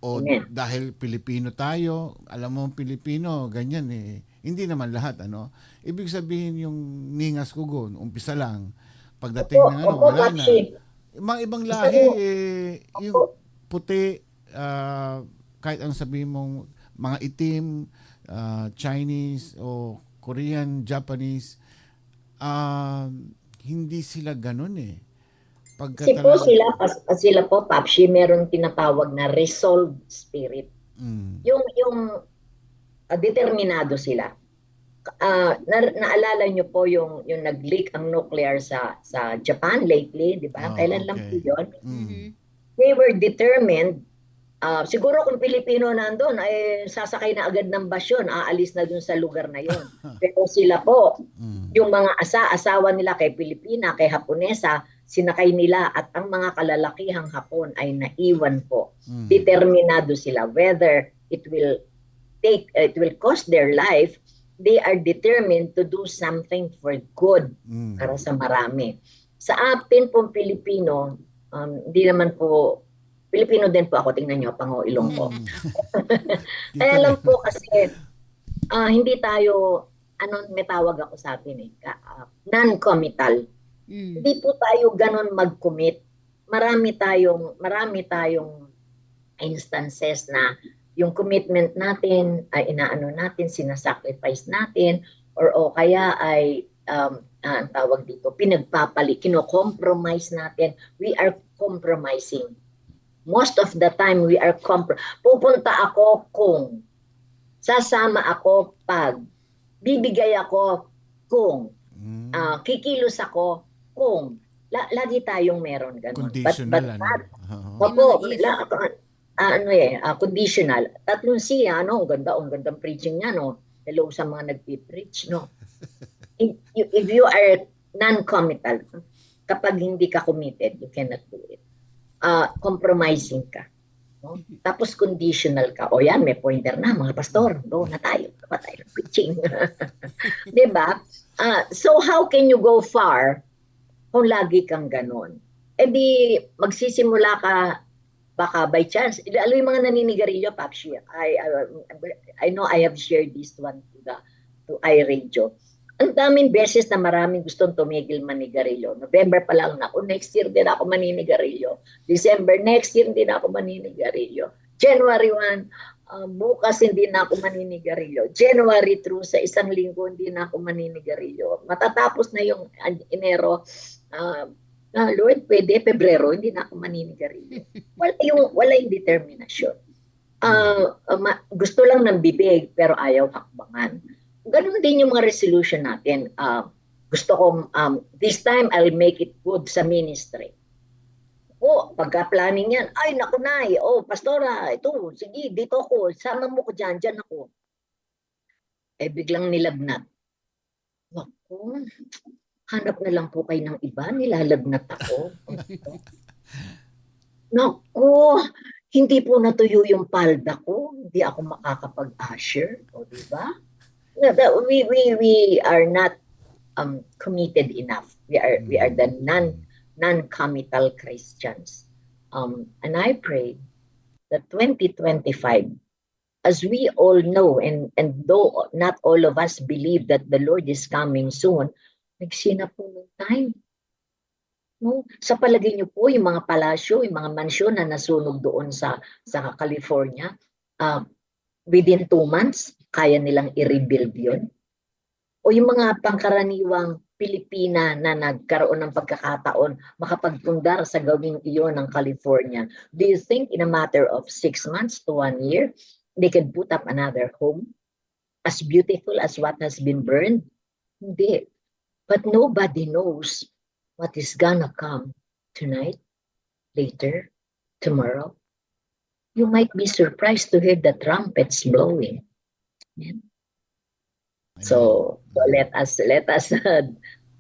O dahil Pilipino tayo, alam mo Pilipino, ganyan eh. Hindi naman lahat, ano? Ibig sabihin yung ningas kugon, umpisa lang. Pagdating ng wala na. Mga ibang lahi, yung puti, kahit anong sabihin mong mga itim, Chinese o Korean, Japanese, hindi sila ganun eh. Kasi po sila po, Papshi, meron tinatawag na resolved spirit. Yung determinado sila. Naalala nyo po yung nag-leak ang nuclear sa Japan lately, di ba? Kailan lang po yun? They were determined. Siguro kung Pilipino nandun, ay sasakay na agad ng bus yun, aalis na dun sa lugar na yun. Pero sila po, yung mga asawa nila kay Pilipina, kay Haponesa, sinakay nila at ang mga kalalakihang Hapon ay naiwan po. Determinado sila. Whether it will cost their life, they are determined to do something for good para sa marami. Sa atin pong Pilipino, hindi naman po Pilipino din po ako, tingnan nyo, pango-ilong ko. Kaya lang po kasi, hindi tayo, may tawag ako sa atin non-committal. Hindi po tayo ganon mag-commit. Marami tayong instances na yung commitment natin, ay inaano natin, sinasacrifice natin, or kaya ay, ang tawag dito, kino-compromise natin. We are compromising. Most of the time, we are pupunta ako kung, sasama ako pag, bibigay ako kung, kikilos ako kung, lagi tayong meron ganun. Conditional. Conditional. Tatlong siya, ang gandang preaching niya, no? Hello sa mga nagpipreach, no? If you are non-committal, kapag hindi ka committed, you cannot do it. Compromising ka. No? Tapos conditional ka. O yan, may pointer na, mga pastor. Go na tayo. Kapag tayo preaching. Diba? So how can you go far kung lagi kang ganon? E di, magsisimula ka, baka by chance, alam yung mga naninigarilyo, Papshi, I know I have shared this one to iRadio. Ang daming beses na maraming gustong tumigil manigarilyo. November pa lang na, next year din ako maninigarilyo. December, next year din ako maninigarilyo. January 1, bukas hindi na ako maninigarilyo. January through sa isang linggo hindi na ako maninigarilyo. Matatapos na yung Enero, Lord, pwede, Pebrero, hindi na ako maninigarilyo. Wala yung determinasyon. Gusto lang ng bibig, pero ayaw hakbangan. Ganun din yung mga resolution natin. Gusto ko, this time I'll make it good sa ministry. Pagka-planning yan, ay naku nay, pastora, ito, sige, dito ako, sama mo ko dyan ako. Biglang nilagnat. Naku, hanap na lang po kayo ng iba, nilalagnat ako. Naku, hindi po natuyo yung palda ko, hindi ako makakapag-usher, diba? We are not committed enough. We are the non-committal Christians. And I pray that 2025, as we all know, and though not all of us believe that the Lord is coming soon, Nagsi na po ng time. No? Sa palagay niyo po, yung mga palasyo, yung mga mansyon na nasunog doon sa California, within 2 months, kaya nilang i-rebuild yun? O yung mga pangkaraniwang Pilipina na nagkaroon ng pagkakataon makapagpundar sa gawing iyon ng California, do you think in a matter of 6 months to 1 year, they can put up another home as beautiful as what has been burned? Hindi. But nobody knows what is gonna come tonight, later, tomorrow. You might be surprised to hear the trumpets blowing. Yeah. So let us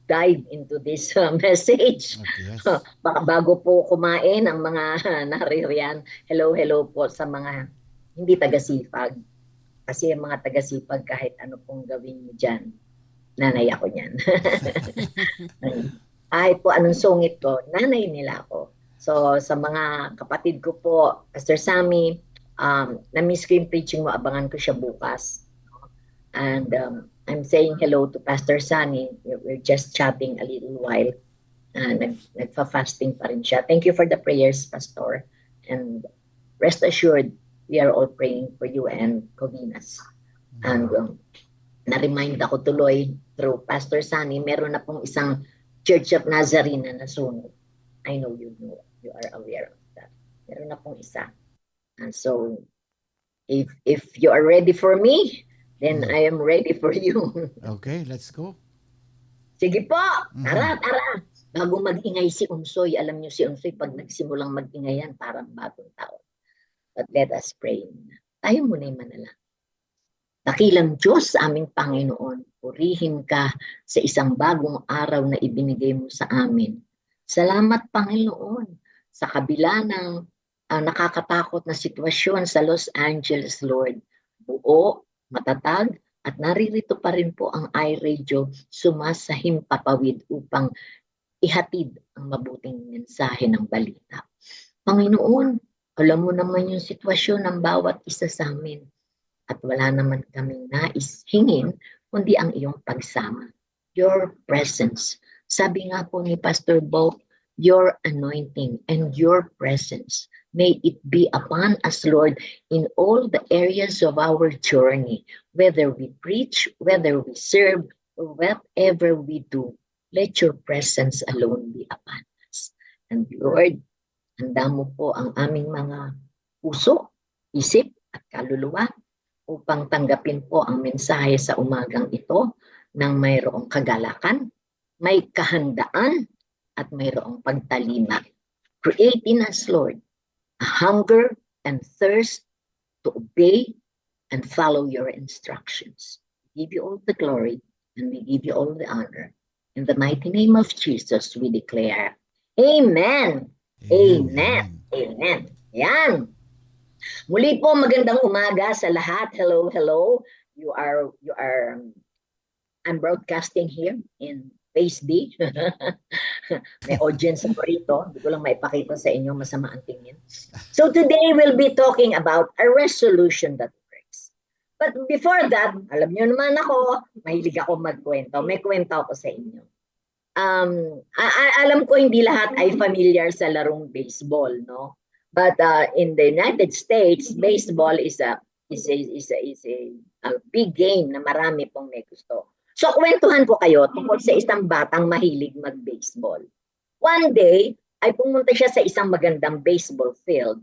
dive into this message. Yes. Baka bago po kumain ang mga naririyan, hello po sa mga hindi tagasipag. Kasi yung mga tagasipag, kahit ano pong gawin mo dyan, nanay ako niyan. Kahit po anong sungit ko, nanay nila ako. So sa mga kapatid ko po, Pastor Sammy, na-miss ko yung preaching mo, abangan ko siya bukas. And I'm saying hello to Pastor Sunny. We're just chatting a little while. Nagfa-fasting pa rin siya. Thank you for the prayers, Pastor. And rest assured, we are all praying for you and Covinas. And na-remind ako tuloy through Pastor Sunny, meron na pong isang Church of Nazarene na nasunog. I know you are aware of that. Meron na pong isa. And so, if you are ready for me, then I am ready for you. Okay, let's go. Sige po, tara. Bago mag-ingay si Unsoy, alam niyo si Unsoy, pag nagsimulang mag-ingay yan, parang bagong taon. But let us pray. Tayo muna yung manalangin. Dakilang Diyos, aming Panginoon, purihin ka sa isang bagong araw na ibinigay mo sa amin. Salamat, Panginoon, sa kabila ng nakakatakot na sitwasyon sa Los Angeles, Lord. Buo, matatag, at naririto pa rin po ang iRadio sumasahim papawid upang ihatid ang mabuting mensahe ng balita. Panginoon, alam mo naman yung sitwasyon ng bawat isa sa amin at wala naman kaming nais hingin kundi ang iyong pagsama. Your presence. Sabi nga po ni Pastor Bob, your anointing and your presence. May it be upon us, Lord, in all the areas of our journey, whether we preach, whether we serve, or whatever we do. Let your presence alone be upon us. And Lord, handa mo po ang aming mga puso, isip, at kaluluwa upang tanggapin po ang mensahe sa umagang ito ng mayroong kagalakan, may kahandaan, at mayroong pagtalima. Create in us, Lord, a hunger and thirst to obey and follow your instructions. We give you all the glory and we give you all the honor. In the mighty name of Jesus, we declare, Amen. Amen. Amen. Yan. Muli po, magandang umaga sa lahat. Hello. I'm broadcasting here in Face D. May audience ako rito. Hindi ko lang maipakita sa inyo, masama ang tingin. So today we'll be talking about a resolution that works. But before that, alam niyo naman ako, mahilig ako magkwento. May kwento ako sa inyo. Alam ko hindi lahat ay familiar sa larong baseball, no? But in the United States, baseball is a big game na marami pong may gusto. So, kwentuhan ko kayo tungkol sa isang batang mahilig mag-baseball. One day, ay pumunta siya sa isang magandang baseball field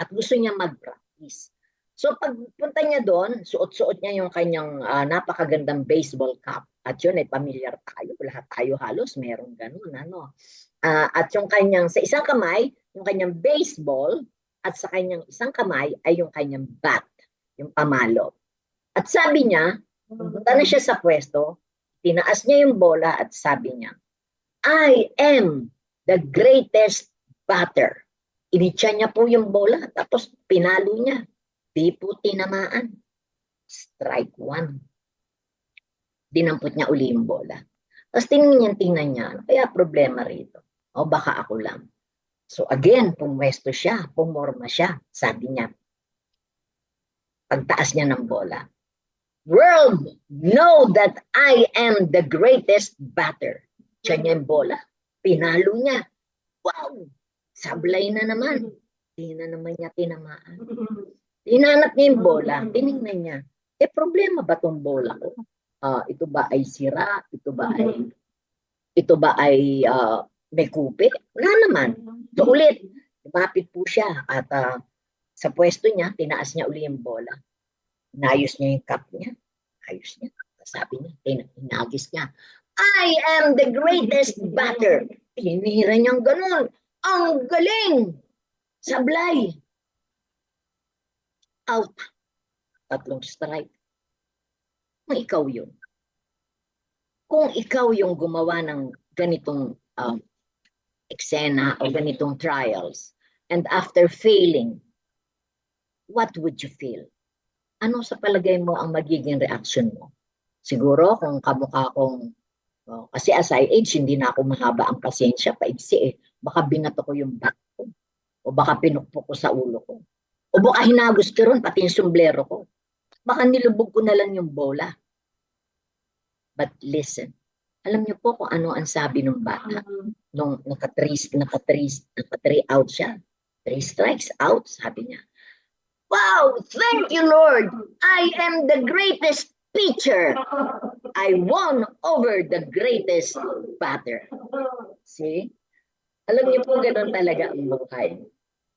at gusto niya mag-practice. So, pagpunta niya doon, suot-suot niya yung kanyang napakagandang baseball cap. At yun ay pamilyar tayo, lahat tayo halos, meron ganun. At yung kanyang, sa isang kamay, yung kanyang baseball, at sa kanyang isang kamay ay yung kanyang bat, yung pamalo. At sabi niya, pumunta na siya sa pwesto, tinaas niya yung bola at sabi niya, I am the greatest batter. Initya niya po yung bola, tapos pinalo niya. Di po tinamaan. Strike 1. Dinampot niya uli yung bola. Tapos tingnan niya, kaya problema rito. O baka ako lang. So again, pumwesto siya, pumorma siya. Sabi niya, pagtaas niya ng bola, World, know that I am the greatest batter. Siya niya yung bola. Pinalo niya. Wow! Sablay na naman. Hindi na naman niya tinamaan. Hinanap niya yung bola. Tinignan niya. Problema ba tong bola ko? Ito ba ay sira? Ito ba ay may kupit? Wala naman. So ulit, lumapit po siya at sa pwesto niya, tinaas niya uli yung bola. Inayos niya yung cup niya. Ayos niya. Sabi niya, inagis niya. I am the greatest batter. Tinira niyang ganun. Ang galing! Sablay! Out. 3 strike. Kung ikaw yun. Kung ikaw yung gumawa ng ganitong eksena o ganitong trials, and after failing, what would you feel? Ano sa palagay mo ang magiging reaction mo? Siguro kung kamukha kong, kasi as I age, hindi na ako mahaba ang pasensya, paigsi eh. Baka binato ko yung bat ko. O baka pinukpok ko sa ulo ko. O baka hinagos ko ron, pati yung sombrero ko. Baka nilubog ko na lang yung bola. But listen, alam niyo po kung ano ang sabi ng bata? Nung naka-3 out siya. 3 strikes out, sabi niya. Wow, thank you, Lord. I am the greatest pitcher. I won over the greatest batter. See? Alam niyo po, ganun talaga ang buhay.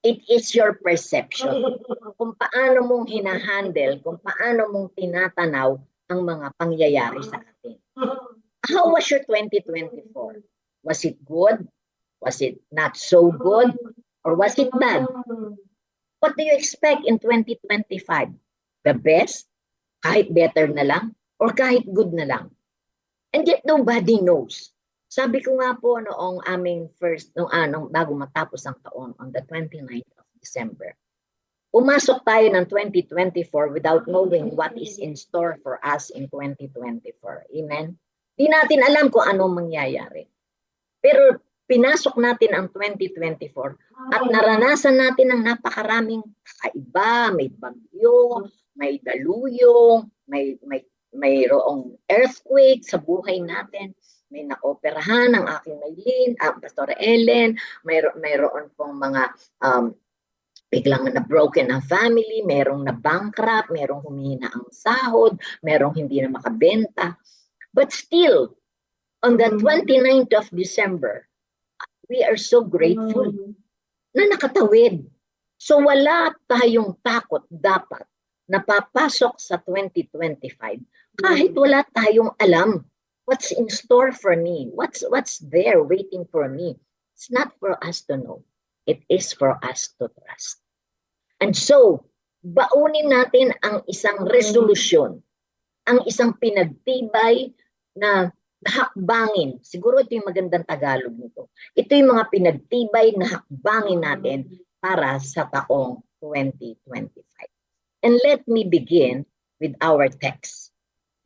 It is your perception. Kung paano mong hinahandle, kung paano mong tinatanaw ang mga pangyayari sa atin. How was your 2024? Was it good? Was it not so good? Or was it bad? What do you expect in 2025? The best? Kahit better na lang? Or kahit good na lang? And yet nobody knows. Sabi ko nga po noong aming bago matapos ang taon, on the 29th of December, pumasok tayo ng 2024 without knowing what is in store for us in 2024. Amen? Di natin alam kung anong mangyayari. Pero pinasok natin ang 2024 at naranasan natin ang napakaraming kakaiba, may bagyo, may daluyong, mayroong earthquake sa buhay natin. May naoperahan ang aking Maylin, Pastor Ellen, mayroon pong mga biglang na broken ang family, mayroong na bankrupt, mayroong humina ang sahod, mayroong hindi na makabenta. But still, on the 29th of December, we are so grateful na nakatawid. So wala tayong takot dapat na papasok sa 2025 kahit wala tayong alam what's in store for me, what's there waiting for me. It's not for us to know. It is for us to trust. And so, baunin natin ang isang resolusyon, ang isang pinagtibay na hakbangin. Siguro ito yung magandang Tagalog nito. Ito yung mga pinagtibay na hakbangin natin para sa taong 2025. And let me begin with our text.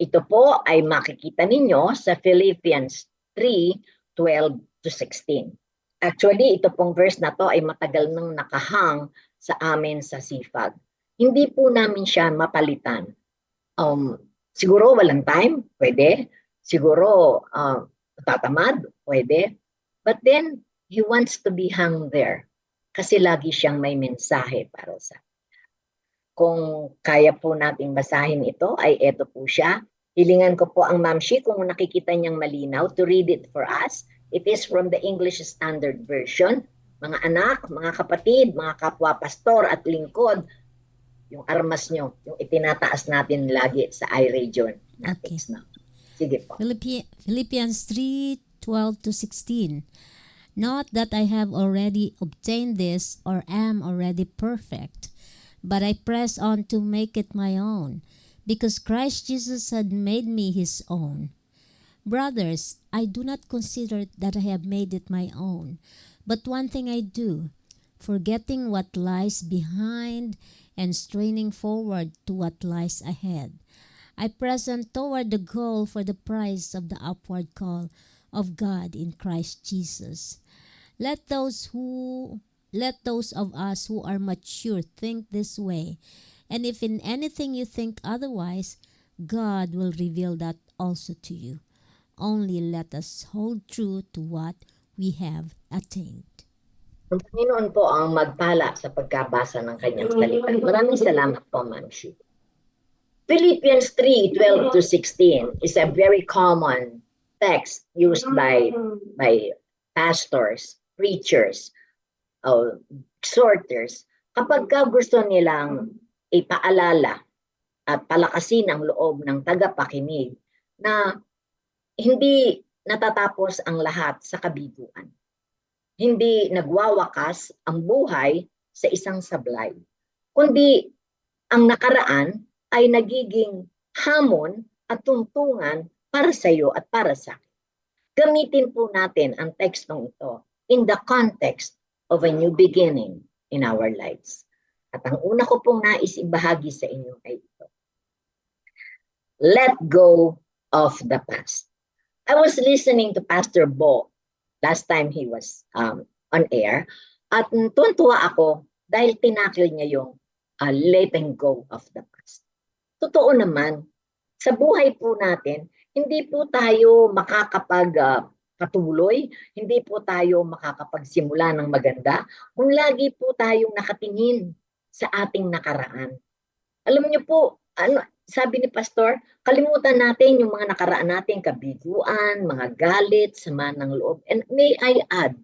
Ito po ay makikita ninyo sa Philippians 3:12-16. Actually, ito pong verse na to ay matagal nang nakahang sa amin sa sifag. Hindi po namin siya mapalitan. Siguro walang time, pwede. Siguro tatamad, pwede. But then, he wants to be hung there. Kasi lagi siyang may mensahe para sa atin. Kung kaya po nating basahin ito, ay ito po siya. Hilingan ko po ang Ma'am Shi kung nakikita niyang malinaw to read it for us. It is from the English Standard Version. Mga anak, mga kapatid, mga kapwa pastor at lingkod, yung armas nyo, yung itinataas natin lagi sa iRadio. Okay. Sige po. Philippians 3:12-16. Not that I have already obtained this or am already perfect, but I press on to make it my own, because Christ Jesus had made me his own. Brothers, I do not consider that I have made it my own, but one thing I do, forgetting what lies behind and straining forward to what lies ahead, I press on toward the goal for the prize of the upward call of God in Christ Jesus. Let those of us who are mature think this way, and if in anything you think otherwise, God will reveal that also to you. Only let us hold true to what we have attained. Ang Panginoon po ang magpala sa pagkabasa ng kanyang salita. Maraming salamat po, Ma'am Shi. Philippians 3:12 to 16 is a very common text used by pastors, preachers, exhorters, kapag gusto nilang ipaalala at palakasin ang loob ng tagapakinig na hindi natatapos ang lahat sa kabiguan. Hindi nagwawakas ang buhay sa isang sablay, kundi ang nakaraan ay nagiging hamon at tuntungan para sa iyo at para sa akin. Gamitin po natin ang tekstong ito in the context of a new beginning in our lives. At ang una ko pong nais ibahagi sa inyo ay ito. Let go of the past. I was listening to Pastor Bo last time he was on air, at tuwan-tuwa ako dahil tinakil niya yung letting go of the past. Totoo naman, sa buhay po natin, hindi po tayo makakapagpatuloy, hindi po tayo makakapagsimula ng maganda kung lagi po tayong nakatingin sa ating nakaraan. Alam niyo po, sabi ni Pastor, kalimutan natin yung mga nakaraan natin, kabiguan, mga galit, sama ng loob. And may I add,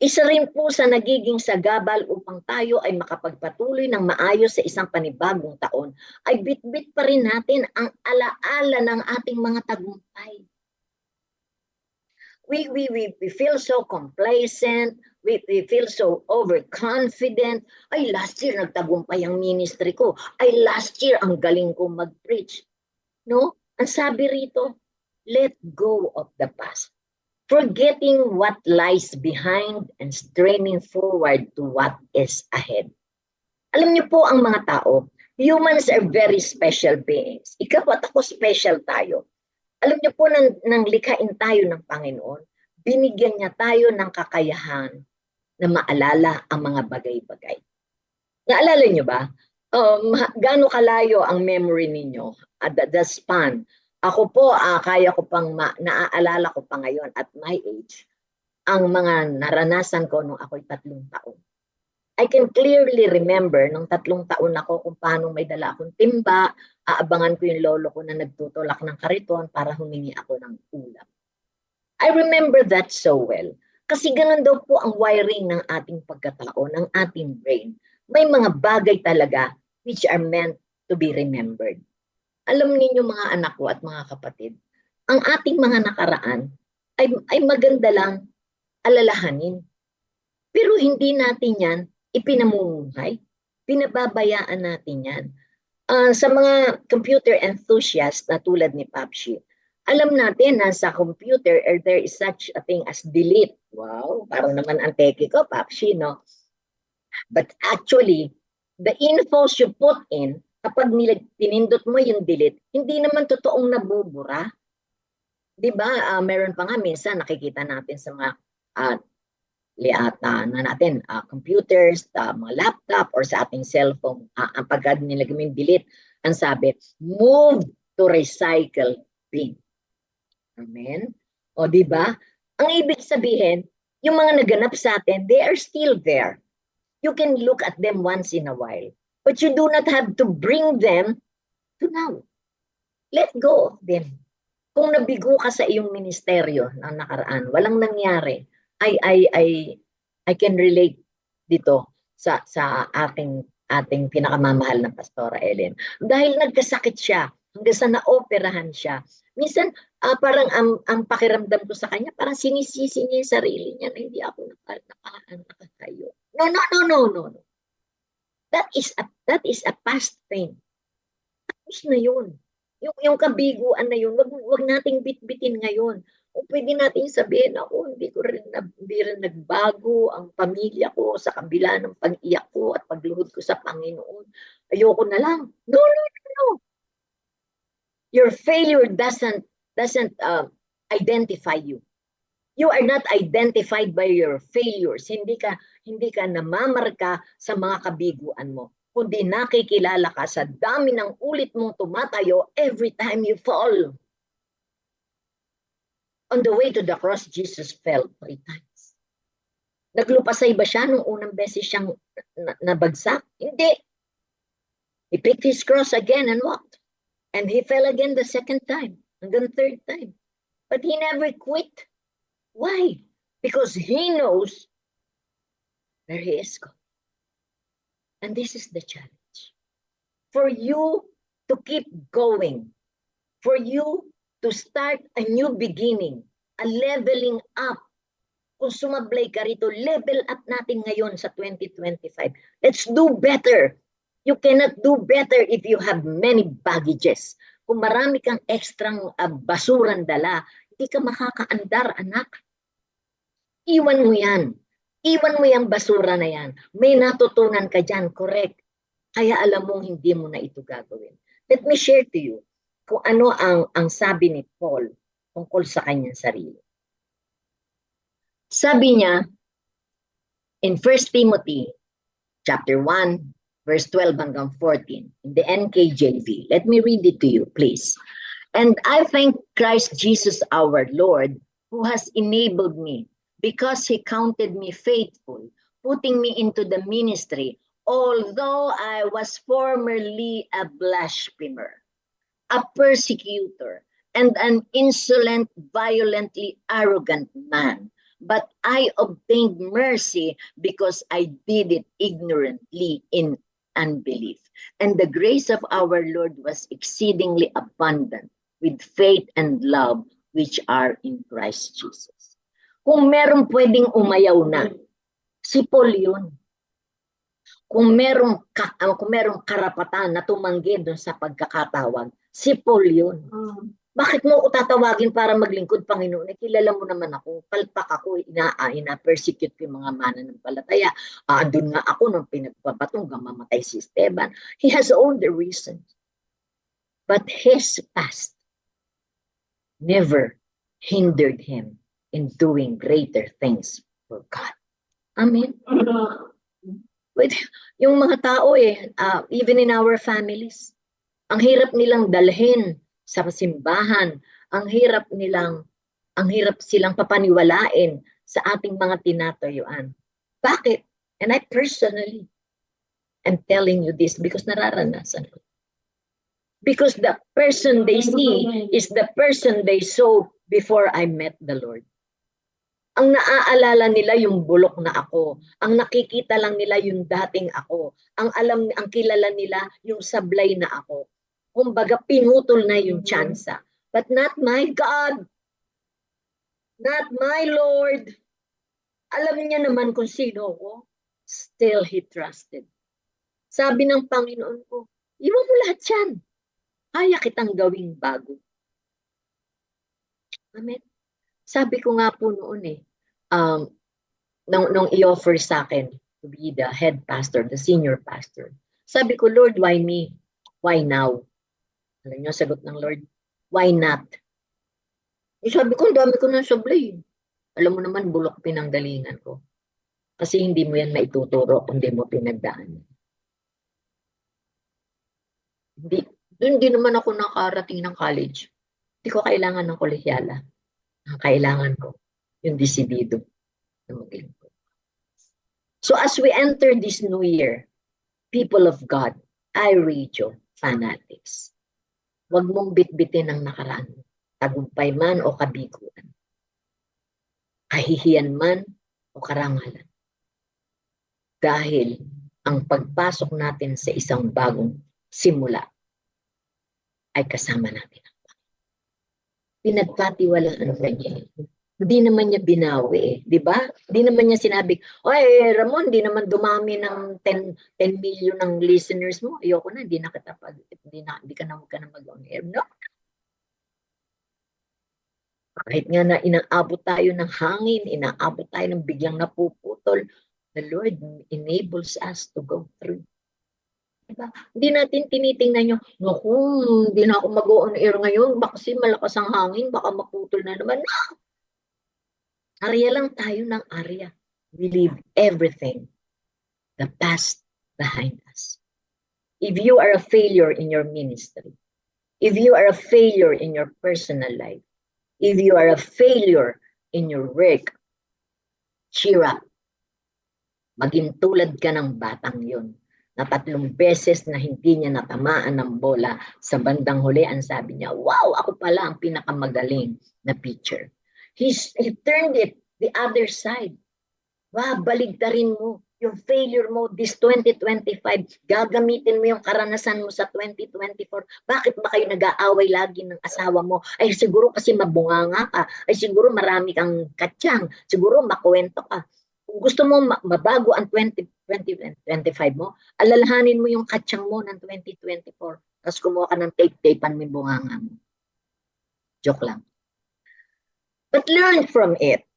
isa rin po sa nagiging sagabal upang tayo ay makapagpatuloy ng maayos sa isang panibagong taon, ay bit-bit pa rin natin ang alaala ng ating mga tagumpay. We feel so complacent, we feel so overconfident. Ay, last year nagtagumpay ang ministry ko. Ay, last year ang galing ko mag-preach. No? Ang sabi rito, let go of the past. Forgetting what lies behind and straining forward to what is ahead. Alam niyo po ang mga tao, humans are very special beings. Ikaw at ako special tayo. Alam niyo po, nang likhain tayo ng Panginoon, binigyan niya tayo ng kakayahan na maalala ang mga bagay-bagay. Naalala niyo ba? Gaano kalayo ang memory ninyo? The span. Ako po, kaya ko pang, naaalala ko pa ngayon at my age, ang mga naranasan ko nung ako'y 3 taon. I can clearly remember nung 3 taon ako kung paano may dala akong timba, aabangan ko yung lolo ko na nagtutulak ng kariton para humingi ako ng ulam. I remember that so well. Kasi ganun daw po ang wiring ng ating pagkatao, ng ating brain. May mga bagay talaga which are meant to be remembered. Alam niyo mga anak ko at mga kapatid, ang ating mga nakaraan ay maganda lang alalahanin. Pero hindi natin yan ipinamumuhay. Pinababayaan natin yan. Sa mga computer enthusiasts na tulad ni Papshi, alam natin na sa computer there is such a thing as delete. Wow, parang naman ang teki ko, Papshi, no? But actually, the info you put in, kapag tinindot mo yung delete, hindi naman totoong nabubura. Diba? Meron pa nga minsan nakikita natin sa mga computers, mga laptop, or sa ating cellphone, ang pagka nilagay mo yung delete, ang sabi, move to recycle bin. Amen? O diba? Ang ibig sabihin, yung mga naganap sa atin, they are still there. You can look at them once in a while. But you do not have to bring them to now. Let go of them. Kung nabigo ka sa iyong ministeryo na nakaraan, walang nangyari, I can relate dito sa ating pinakamamahal na Pastora Ellen. Dahil nagkasakit siya, hanggang sa naoperahan siya. Minsan, parang ang pakiramdam ko sa kanya, parang sinisisi niya yung sarili niya na hindi ako nakatayo. No. That is a past thing. Tapos na yun. Yung kabiguan na yun, wag nating bitbitin ngayon. O pwede natin sabihin, ako, hindi rin nagbago ang pamilya ko sa kabila ng pag-iyak ko at pagluhod ko sa Panginoon. Ayoko na lang. No. Your failure doesn't identify you. You are not identified by your failures. Hindi ka namamarka sa mga kabiguan mo. kundi nakikilala ka sa dami ng ulit mong tumatayo every time you fall. On the way to the cross, Jesus fell 3 times. Naglupasay ba siya nung unang beses siyang nabagsak? Hindi. He picked his cross again and walked. And he fell again the second time, hanggang 3rd time. But he never quit. Why? Because he knows where he is going. And this is the challenge. For you to keep going, for you to start a new beginning, a leveling up. Kung sumablay ka rito, level up natin ngayon sa 2025. Let's do better. You cannot do better if you have many baggages. Kung marami kang ekstrang basurang dala, hindi ka makakaandar, anak. Iwan mo yan. Iwan mo yung basura na yan. May natutunan ka dyan, correct. Kaya alam mong hindi mo na ito gagawin. Let me share to you kung ano ang sabi ni Paul tungkol sa kanyang sarili. Sabi niya in 1 Timothy chapter 1 verse 12 hanggang 14 in the NKJV. Let me read it to you, please. And I thank Christ Jesus our Lord who has enabled me because he counted me faithful, putting me into the ministry, although I was formerly a blasphemer, a persecutor, and an insolent, violently arrogant man. But I obtained mercy because I did it ignorantly in unbelief. And the grace of our Lord was exceedingly abundant with faith and love which are in Christ Jesus. Kung merong pwedeng umayaw na, si Paul yun. Kung merong karapatan na tumanggi doon sa pagkakatawag, si Paul yun. Bakit mo ako tatawagin para maglingkod, Panginoon? Kilala mo naman ako, palpak ako, ina-persecute ko yung mga mananampalataya. Andun nga ako nung pinagpabatong mamatay si Esteban. He has all the reasons. But his past never hindered him in doing greater things for God. Amen? Yung mga tao even in our families, ang hirap nilang dalhin sa simbahan, ang hirap silang papaniwalain sa ating mga tinatayuan. Bakit? And I personally am telling you this because nararanasan ko. Because the person they see is the person they saw before I met the Lord. Ang naaalala nila yung bulok na ako. Ang nakikita lang nila yung dating ako. Ang kilala nila yung sablay na ako. Kumbaga, pinutol na yung tsansa. But not my God. Not my Lord. Alam niya naman kung sino ako. Still he trusted. Sabi ng Panginoon ko, iwan mo lahat yan. Kaya kitang gawing bago. Amen. Sabi ko nga po noon nung i-offer sa akin to be the head pastor, the senior pastor. Sabi ko, Lord, why me? Why now? Alam niyo, sagot ng Lord, why not? Sabi ko, ang dami ko ng sablay. Alam mo naman, bulok pinanggalingan ko. Kasi hindi mo yan maituturo kung hindi mo pinagdaan. Hindi naman ako nakarating ng college. Hindi ko kailangan ng kolehyala. Ang kailangan ko, yung desidido na maglingkod. So as we enter this new year, people of God, iRadio fanatics, huwag mong bitbitin ang nakaraan, tagumpay man o kabiguan, kahihiyan man o karangalan. Dahil ang pagpasok natin sa isang bagong simula ay kasama natin ang Panginoon. Pinagkatiwalaan ka niya. Hindi naman niya binawi, di ba? Hindi naman niya sinabi, oy Ramon, di naman dumami ng 10 million ng listeners mo. Ayoko na, hindi ka na mag-on air. No? Kahit nga na inaabot tayo ng hangin, inaabot tayo ng biglang napuputol, the Lord enables us to go through. Diba? Hindi natin tinitingnan yung, naku, hindi na ako mag-on air ngayon, baka kasi malakas ang hangin, baka maputol na naman. No! Area lang tayo ng area. We leave everything, the past, behind us. if you are a failure in your ministry, if you are a failure in your personal life, if you are a failure in your work, cheer up. Maging tulad ka ng batang yun na 3 beses na hindi niya natamaan ng bola, sa bandang huli ang sabi niya, wow, ako pala ang pinakamagaling na pitcher. He turned it the other side. Wow, baligtarin mo yung failure mo this 2025. Gagamitin mo yung karanasan mo sa 2024. Bakit ba kayo nag-aaway lagi ng asawa mo? Ay siguro kasi mabunganga ka. Ay siguro marami kang katyang. Siguro makuwento ka. Kung gusto mo mabago ang 2025 mo, alalahanin mo yung katyang mo ng 2024. Tapos kumuha ka ng tape-tapean mo yung bunganga mo. Joke lang. But learn from it.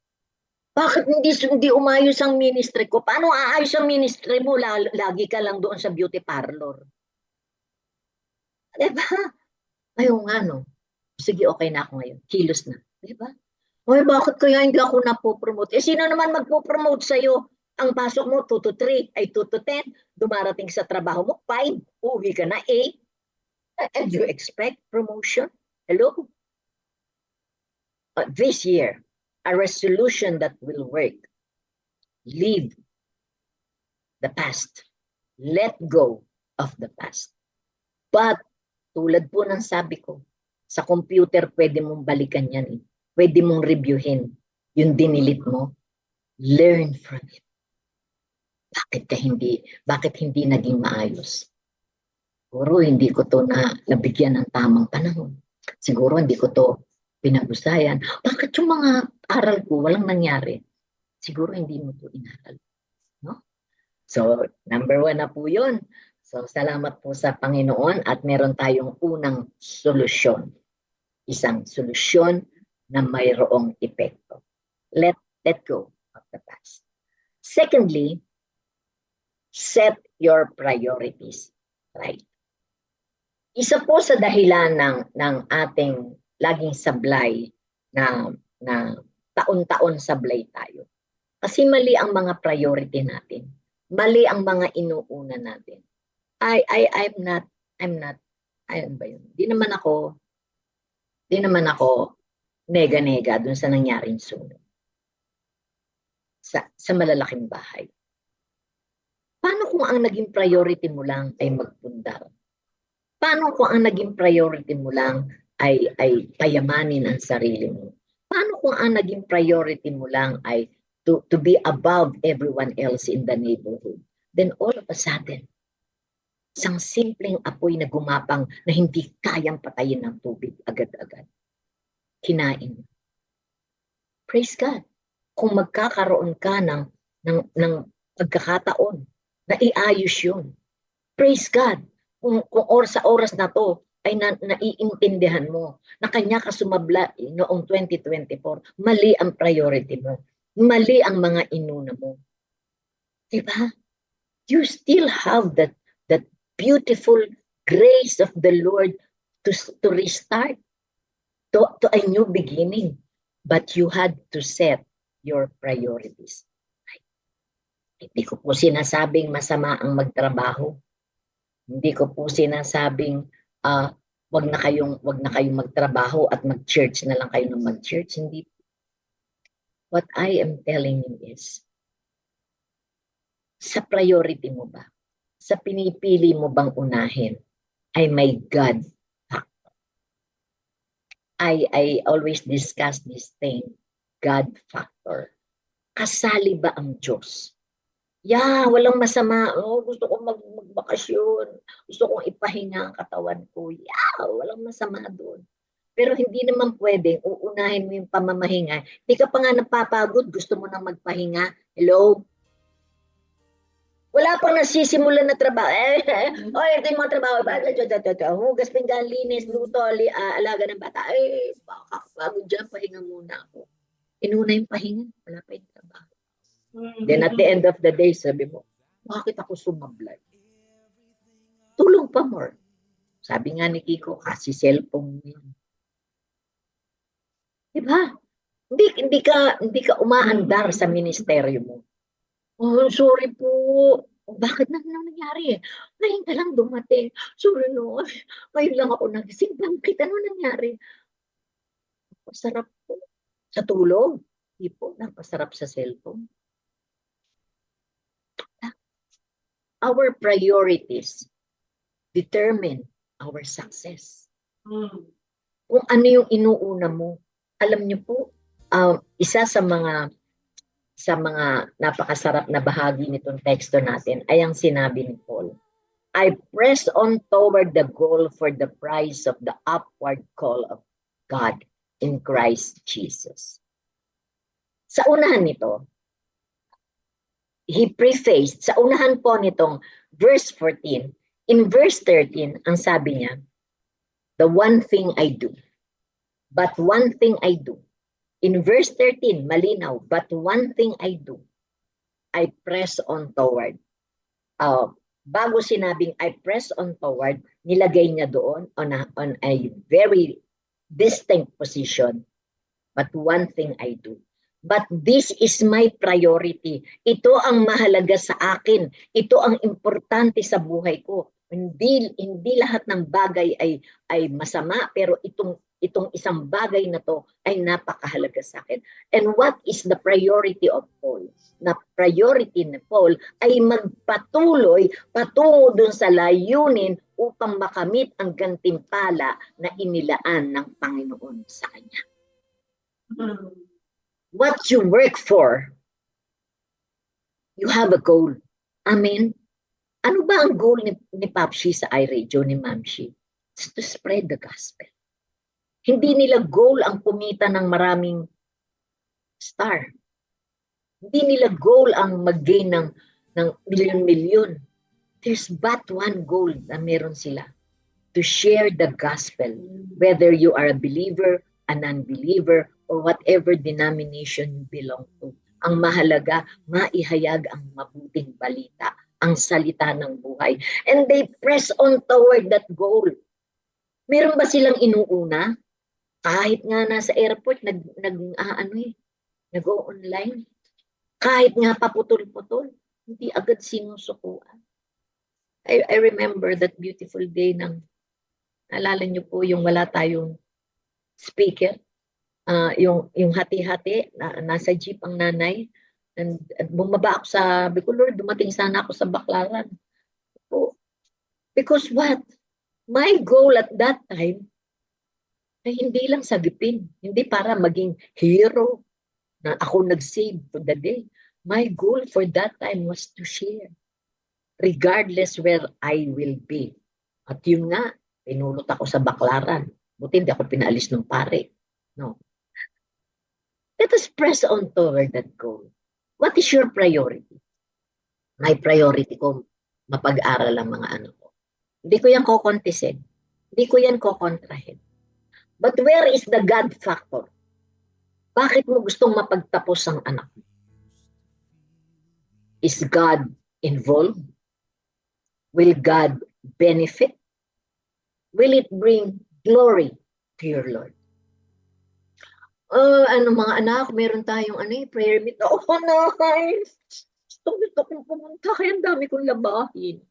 Bakit hindi umayos ang ministry ko? Paano aayos ang ministry mo? Lagi ka lang doon sa beauty parlor. Diba? Ayaw nga, no? Sige, okay na ako ngayon. Kilos na. Diba? Ay, bakit kaya hindi ako napopromote? Sino naman magpo-promote sa'yo? Ang pasok mo, 2 to 3, ay 2 to 10. Dumarating sa trabaho mo, 5. Uwi ka na, 8. And you expect promotion? Hello? This year, a resolution that will work. Leave the past. Let go of the past. But, tulad po ng sabi ko, sa computer pwede mong balikan yan. Pwede mong reviewin yung dinilit mo. Learn from it. Bakit hindi naging maayos? Siguro hindi ko to nabigyan ng tamang panahon. Siguro hindi ko to pinagusayan. Bakit yung mga aral ko walang nangyari? Siguro hindi mo to inaral. No? So, number 1 na po yun. So, salamat po sa Panginoon at meron tayong unang solusyon. Isang solusyon na mayroong epekto. Let go of the past. Secondly, set your priorities right. Isa po sa dahilan ng ating laging sablay na taon-taon sablay tayo. Kasi mali ang mga priority natin. Mali ang mga inuuna natin. I'm not, ayun ba yun? Di naman ako nega-nega dun sa nangyaring sunog. Sa malalaking bahay. Paano kung ang naging priority mo lang ay magpundar? Paano kung ang naging priority mo lang ay payamanin ang sarili mo? Paano kung ang naging priority mo lang ay to be above everyone else in the neighborhood? Then all of a sudden, isang simpleng apoy na gumapang na hindi kayang patayin ng tubig agad-agad. Kinain. Praise God. Kung magkakaroon ka ng pagkakataon na iayos yun. Praise God. Kung sa oras na to ay naiintindihan mo na kanya ka sumabla noong 2024, mali ang priority mo. Mali ang mga inuna mo. Diba? You still have that beautiful grace of the Lord to restart, to a new beginning. But you had to set your priorities. Hindi ko po sinasabing masama ang magtrabaho. Hindi ko po sinasabing wag na kayong magtrabaho at mag-church na lang kayo ng mag-church. Hindi. What I am telling you is, sa priority mo ba? Sa pinipili mo bang unahin ay may God factor? I always discuss this thing, God factor. Kasali ba ang Diyos? Yeah, walang masama. Oh, gusto kong magbakasyon. Gusto kong ipahinga ang katawan ko. Yeah, walang masama doon. Pero hindi naman pwedeng uunahin mo yung pamamahinga. Hindi ka pa nga napapagod, gusto mo nang magpahinga. Hello? Wala pang nasisimulan na trabaho. Ito yung mga trabaho. Hugas, pinggan, linis, luto, alaga ng bata. Pagod dyan, pahinga muna ako. Inuna yung pahinga, wala pa yung trabaho. Then at the end of the day, sabi mo, bakit ako sumablay? Tulong pa more. Sabi nga ni Kiko, kasi cellphone mo yun. Diba? Hindi ka umaandar sa ministeryo mo. Oh, sorry po. Bakit na nangyari? Ngayon ka lang dumating. Sorry no, ngayon lang ako nagising. Bakit ano nangyari? Masarap po. Sa tulog. Hindi po, napasarap sa cellphone. Our priorities determine our success. Kung ano yung inuuna mo. Alam niyo po, isa sa mga napakasarap na bahagi nitong teksto natin ay ang sinabi ni Paul. I press on toward the goal for the prize of the upward call of God in Christ Jesus. Sa unahan nito, he prefaced, sa unahan po nitong verse 14, in verse 13, ang sabi niya, the one thing I do, but one thing I do. In verse 13, malinaw, but one thing I do, I press on toward. Bago sinabing I press on toward, nilagay niya doon on a very distinct position. But one thing I do. But this is my priority. Ito ang mahalaga sa akin. Ito ang importante sa buhay ko. Hindi lahat ng bagay ay masama, pero itong isang bagay na to ay napakahalaga sa akin. And what is the priority of Paul? Na priority ni Paul ay magpatuloy patungo dun sa layunin upang makamit ang gantimpala na inilaan ng Panginoon sa kanya. What you work for, you have a goal. Amen? Ano ba ang goal ni Papshi sa iRadio, ni Mamshi? It's to spread the gospel. Hindi nila goal ang kumita ng maraming star. Hindi nila goal ang mag-gain ng milyon-milyon. There's but one goal na meron sila. To share the gospel. Whether you are a believer, a non-believer, or whatever denomination you belong to. Ang mahalaga, maihayag ang mabuting balita, ang salita ng buhay. And they press on toward that goal. Meron ba silang inuuna? Kahit nga nasa airport, nag-o-online. Kahit nga paputol-putol, hindi agad sinusukuan. I remember that beautiful day ng, naalala niyo po yung wala tayong speaker, yung hati-hati, nasa jeep ang nanay, and bumaba ako sa Bicolor, dumating sana ako sa Baclaran. Because what? My goal at that time, ay hindi lang sagipin, hindi para maging hero na ako nag-save for the day. My goal for that time was to share, regardless where I will be. At yun nga, pinulot ako sa Baclaran. Buti hindi ako pinaalis ng pare. No. Let us press on toward that goal. What is your priority? My priority ko, mapag-aral ang mga anak ko. Hindi ko yan kukontesin. Hindi ko yan kukontrahin. But where is the God factor? Bakit mo gustong mapagtapos ang anak mo? Is God involved? Will God benefit? Will it bring glory to your Lord? Mga anak, meron tayong prayer meet. Nice! Gusto kong pumunta, kaya ang dami kong labahin.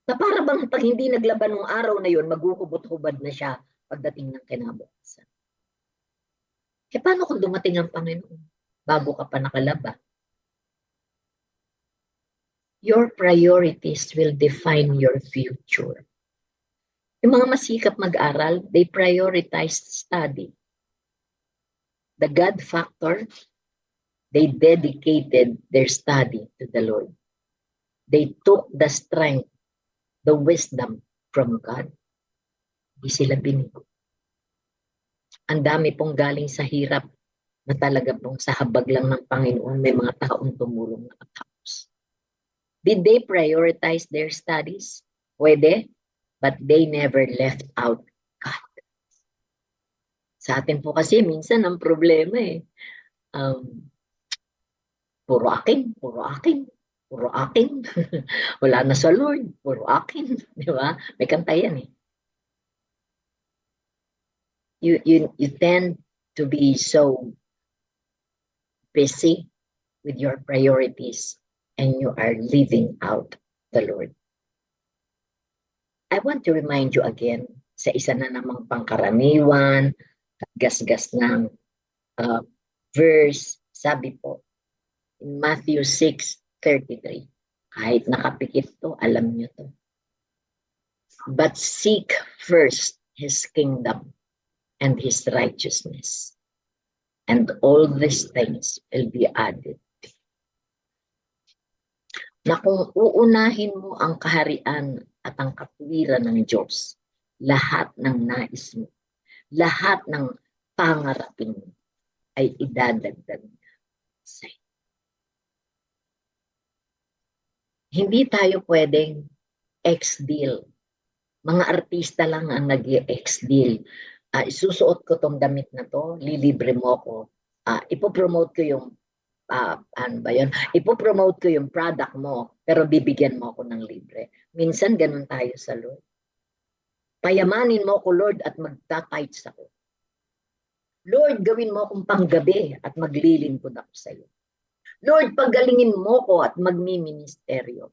Na para bang pag hindi naglaban ng araw na yon, maghuhubot-hubad na siya pagdating ng kinabukasan. Paano kung dumating ang Panginoon bago ka pa nakalaba? Your priorities will define your future. Yung mga masikap mag-aral, they prioritize study. The God factor, they dedicated their study to the Lord. They took the strength, the wisdom from God. Hindi sila binigo. Ang dami pong galing sa hirap na talaga pong sa habag lang ng Panginoon may mga taong tumulong na matapos. Did they prioritize their studies? Pwede, but they never left out God. Sa atin po kasi minsan ang problema puro akin, puro akin. Puro akin. Wala na sa Lord. Puro akin. Di ba? May kanta yan You tend to be so busy with your priorities and you are living out the Lord. I want to remind you again sa isa na namang pangkaraniwan, gasgas ng verse, sabi po, in Matthew 6:33. Kahit nakapikit to, alam nyo to. But seek first His kingdom and His righteousness, and all these things will be added. Na kung uunahin mo ang kaharian at ang katwiran ng Diyos, lahat ng nais mo, lahat ng pangarapin mo, ay idadagdag niya sa'yo. Hindi tayo pwedeng ex-deal. Mga artista lang ang nag-ex-deal. Isusuot ko tong damit na to, lilibre mo ko. Ipopromote ko yung ano ba yun? Ipopromote ko yung product mo, pero bibigyan mo ako ng libre. Minsan ganun tayo sa Lord. Payamanin mo ko, Lord, at magta-tights ako. Lord, gawin mo akong panggabi at maglilingkod ako sa iyo. Lord, pagalingin mo ko at magmi-ministeryo.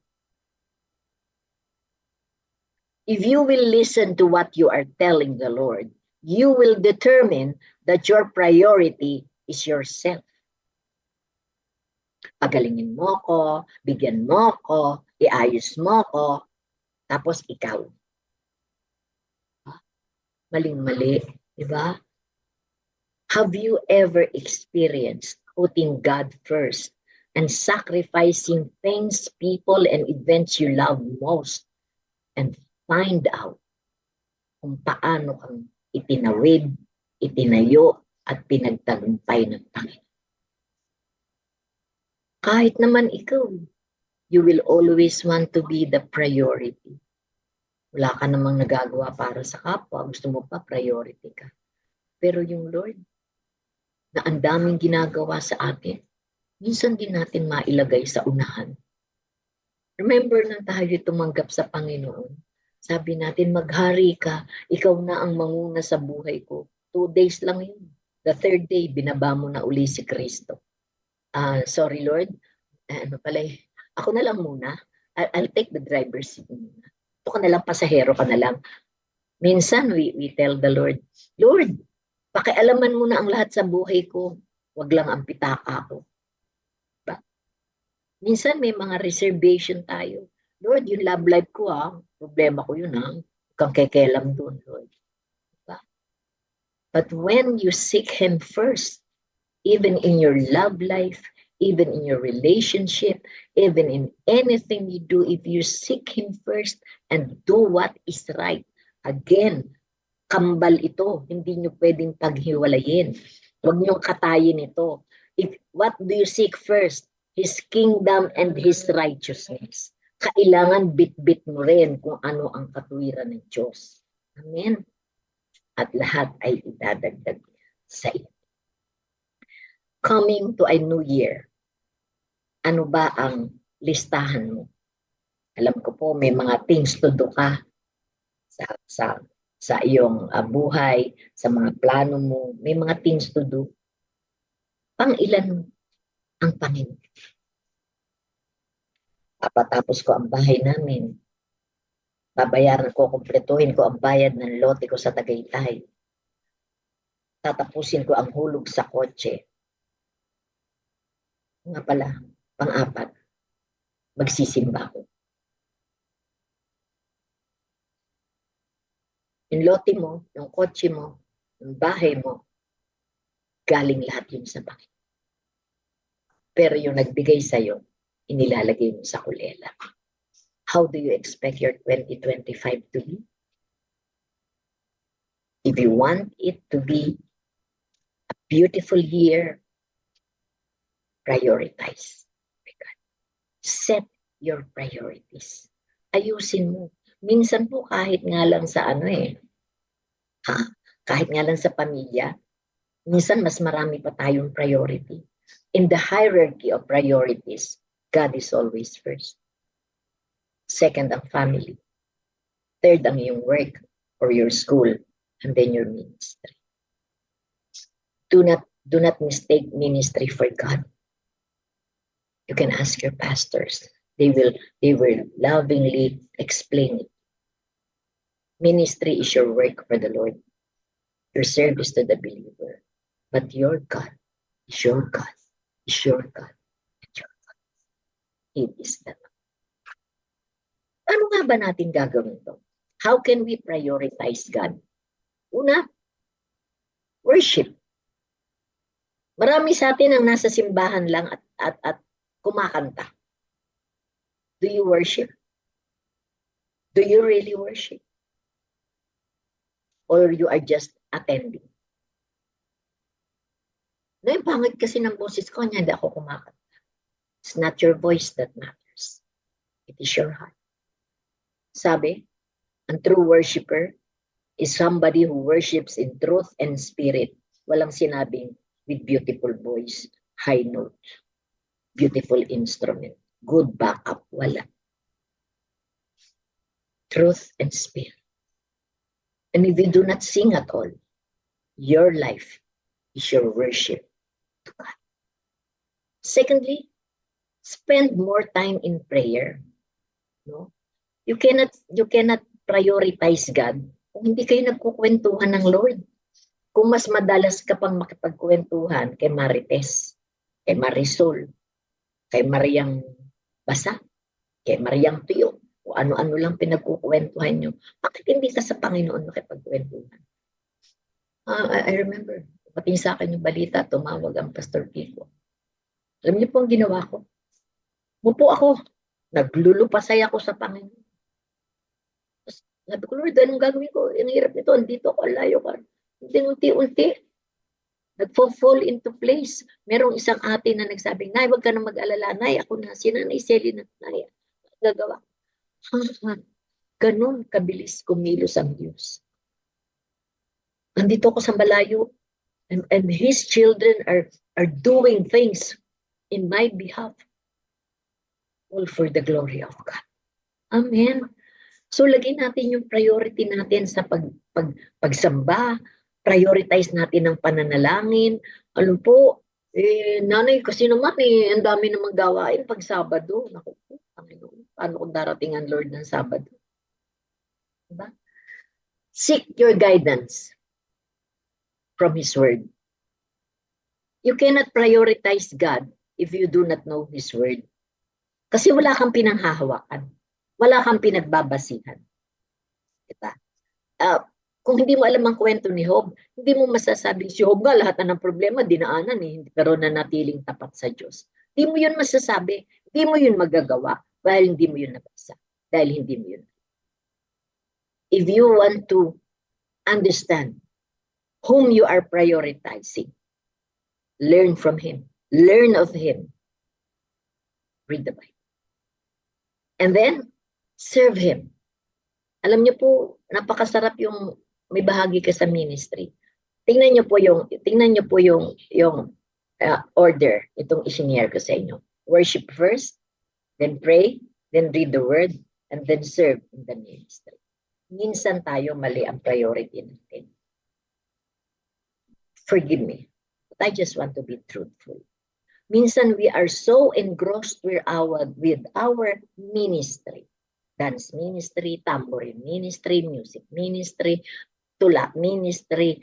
If you will listen to what you are telling the Lord, you will determine that your priority is yourself. Pagalingin mo ko, bigyan mo ko, iayos mo ko, tapos ikaw. Maling-mali, di ba? Have you ever experienced putting God first and sacrificing things, people, and events you love most, and find out kung paano kang itinawid, itinayo, at pinagtagumpay ng Panginoon? Kahit naman ikaw, you will always want to be the priority. Wala ka namang nagagawa para sa kapwa, gusto mo pa priority ka. Pero yung Lord, na ang daming ginagawa sa atin, minsan din natin mailagay sa unahan. Remember na tayo tumanggap sa Panginoon. Sabi natin, maghari ka, ikaw na ang manguna sa buhay ko. 2 days lang yun. The 3rd day, binaba mo na uli si Kristo. Sorry Lord, ako na lang muna. I'll take the driver's seat muna. Ito ka na lang, pasahero ka na lang. Minsan, we tell the Lord, Lord, pakialaman mo na ang lahat sa buhay ko. Wag lang ang pitaka ko. Diba? Minsan may mga reservation tayo. Lord, yung love life ko problema ko yun Huwag kang kekelam doon, Lord. Diba? But when you seek Him first, even in your love life, even in your relationship, even in anything you do, if you seek Him first and do what is right, again, kambal ito, hindi nyo pwedeng paghiwalayin. Huwag nyo katayin ito. What do you seek first? His kingdom and His righteousness. Kailangan bit-bit mo rin kung ano ang katwiran ng Diyos. Amen? At lahat ay idadagdag sa iyo. Coming to a new year, ano ba ang listahan mo? Alam ko po, may mga things to do ka sa iyong buhay, sa mga plano mo, may mga things to do. Pang-ilan ang Panginoon? Papatapos ko ang bahay namin. Babayaran ko, kumpletuhin ko ang bayad ng lote ko sa Tagaytay. Tatapusin ko ang hulog sa kotse. Nga pala, pang-apat, magsisimba ko. Yung lote mo, yung kotse mo, yung bahay mo, galing lahat yun sa Panginoon. Pero yung nagbigay sa'yo, inilalagay mo sa kulela. How do you expect your 2025 to be? If you want it to be a beautiful year, prioritize. Set your priorities. Ayusin mo. Minsan po kahit nga lang sa kahit nga lang sa pamilya, minsan mas marami pa tayong priority. In the hierarchy of priorities, God is always first. Second ang family. Third ang iyong work or your school, and then your ministry. Do not mistake ministry for God. You can ask your pastors. They will lovingly explain it. Ministry is your work for the Lord. Your service to the believer. But your God is your God. Is your God. Your God. It is the Lord. Ano nga ba natin gagawin to? How can we prioritize God? Una, worship. Marami sa atin ang nasa simbahan lang at kumakanta. Do you worship? Do you really worship? Or you are just attending? No, yung pangit kasi ng boses ko, hindi ako kumakanta. It's not your voice that matters. It is your heart. Sabi, ang true worshiper is somebody who worships in truth and spirit. Walang sinabing with beautiful voice, high notes, beautiful instrument, good backup. Wala. Truth and spirit. And if you do not sing at all, your life is your worship to God. Secondly, spend more time in prayer. No? You cannot prioritize God kung hindi kayo nagkukwentuhan ng Lord. Kung mas madalas ka pang makipagkwentuhan kay Marites, kay Marisol, kay Mariang Basa, kay Mariang Tuyo, o ano-ano lang pinagkukwentuhan nyo, bakit hindi ka sa Panginoon makipagkwentuhan? I remember, pati sa akin yung balita, tumawag ang Pastor Kiko. Alam niyo po ang ginawa ko? Mupo ako, naglulupasay ako sa Panginoon. Sabi ko, Lord, anong gagawin ko? Ang hirap nito, andito ako, layo ka. Unti-unti, nagfo-fall into place. Merong isang ate na nagsabing, Nay, wag ka na mag-alala. Nay, ako na, si Nanay Selly na, Nay, gagawa. Ganon kabilis kumilos ang Diyos. Andito ako sa malayo, and His children are doing things in my behalf, all for the glory of God. Amen. So, lagyan natin yung priority natin sa pagsamba, prioritize natin ang pananalangin. Alam po, nanay, kasi naman ang dami namang gawain pag Sabado. Naku po, Panginoon, paano kung darating ang Lord ng Sabado? Diba? Seek your guidance from His Word. You cannot prioritize God if you do not know His Word. Kasi wala kang pinanghahawakan. Wala kang pinagbabasihan. Diba? Kung hindi mo alam ang kwento ni Job, hindi mo masasabing si Job nga lahat ng problema dinaanan pero nanatiling tapat sa Diyos. Hindi mo yun masasabi, hindi mo yun magagawa dahil hindi mo yun nabasa, dahil hindi mo yun. If you want to understand whom you are prioritizing, learn from Him, learn of Him, read the Bible. And then, serve Him. Alam niyo po, napakasarap yung may bahagi ka sa ministry. Tingnan niyo po yung order itong isinare ko sa inyo. Worship first, then pray, then read the word, and then serve in the ministry. Minsan tayo mali ang priority natin. Forgive me, but I just want to be truthful. Minsan we are so engrossed with our ministry. Dance ministry, tambourine ministry, music ministry, tula ministry,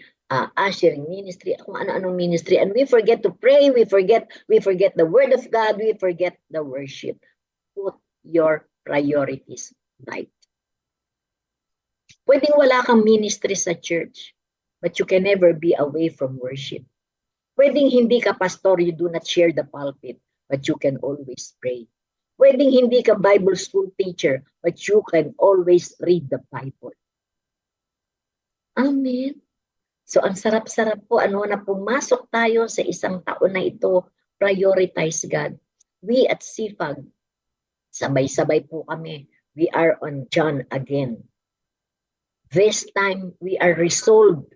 ushering ministry, kung ano-anong ministry. And we forget to pray, we forget the word of God, we forget the worship. Put your priorities right. Pwedeng wala kang ministry sa church, but you can never be away from worship. Pwedeng hindi ka pastor, you do not share the pulpit, but you can always pray. Pwedeng hindi ka Bible school teacher, but you can always read the Bible. Amen. So ang sarap-sarap po, na pumasok tayo sa isang taon na ito, prioritize God. We at CFAG, sabay-sabay po kami. We are on John again. This time, we are resolved.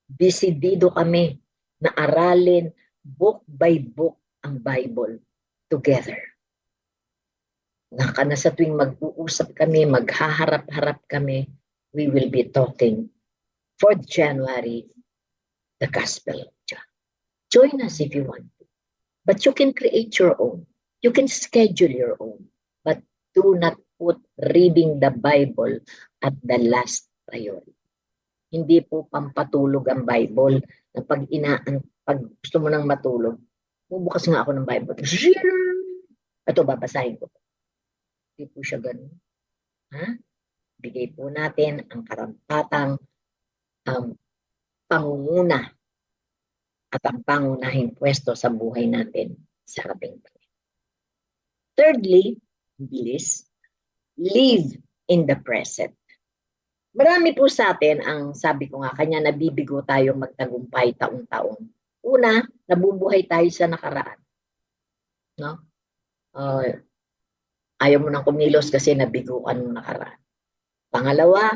Desidido kami na aralin book by book ang Bible together. Na sa tuwing mag-uusap kami, maghaharap-harap kami, we will be talking 4th January, the Gospel of John. Join us if you want to. But you can create your own. You can schedule your own, but do not put reading the Bible at the last priority. Hindi po pampatulog ang Bible na pag gusto mo nang matulog, bubukas nga ako ng Bible. Ito, babasahin ko. Hindi po siya ganun. Ha? Bigay po natin ang karampatang pangunguna at ang pangunahing pwesto sa buhay natin sa ating Panginoon. Thirdly, bilis, live in the present. Marami po sa atin ang sabi ko nga, kanya nabibigo tayong magtagumpay taon-taon. Una, nabubuhay tayo sa nakaraan. No? Ayaw mo nang kumilos kasi nabigo ka nung nakaraan. Pangalawa,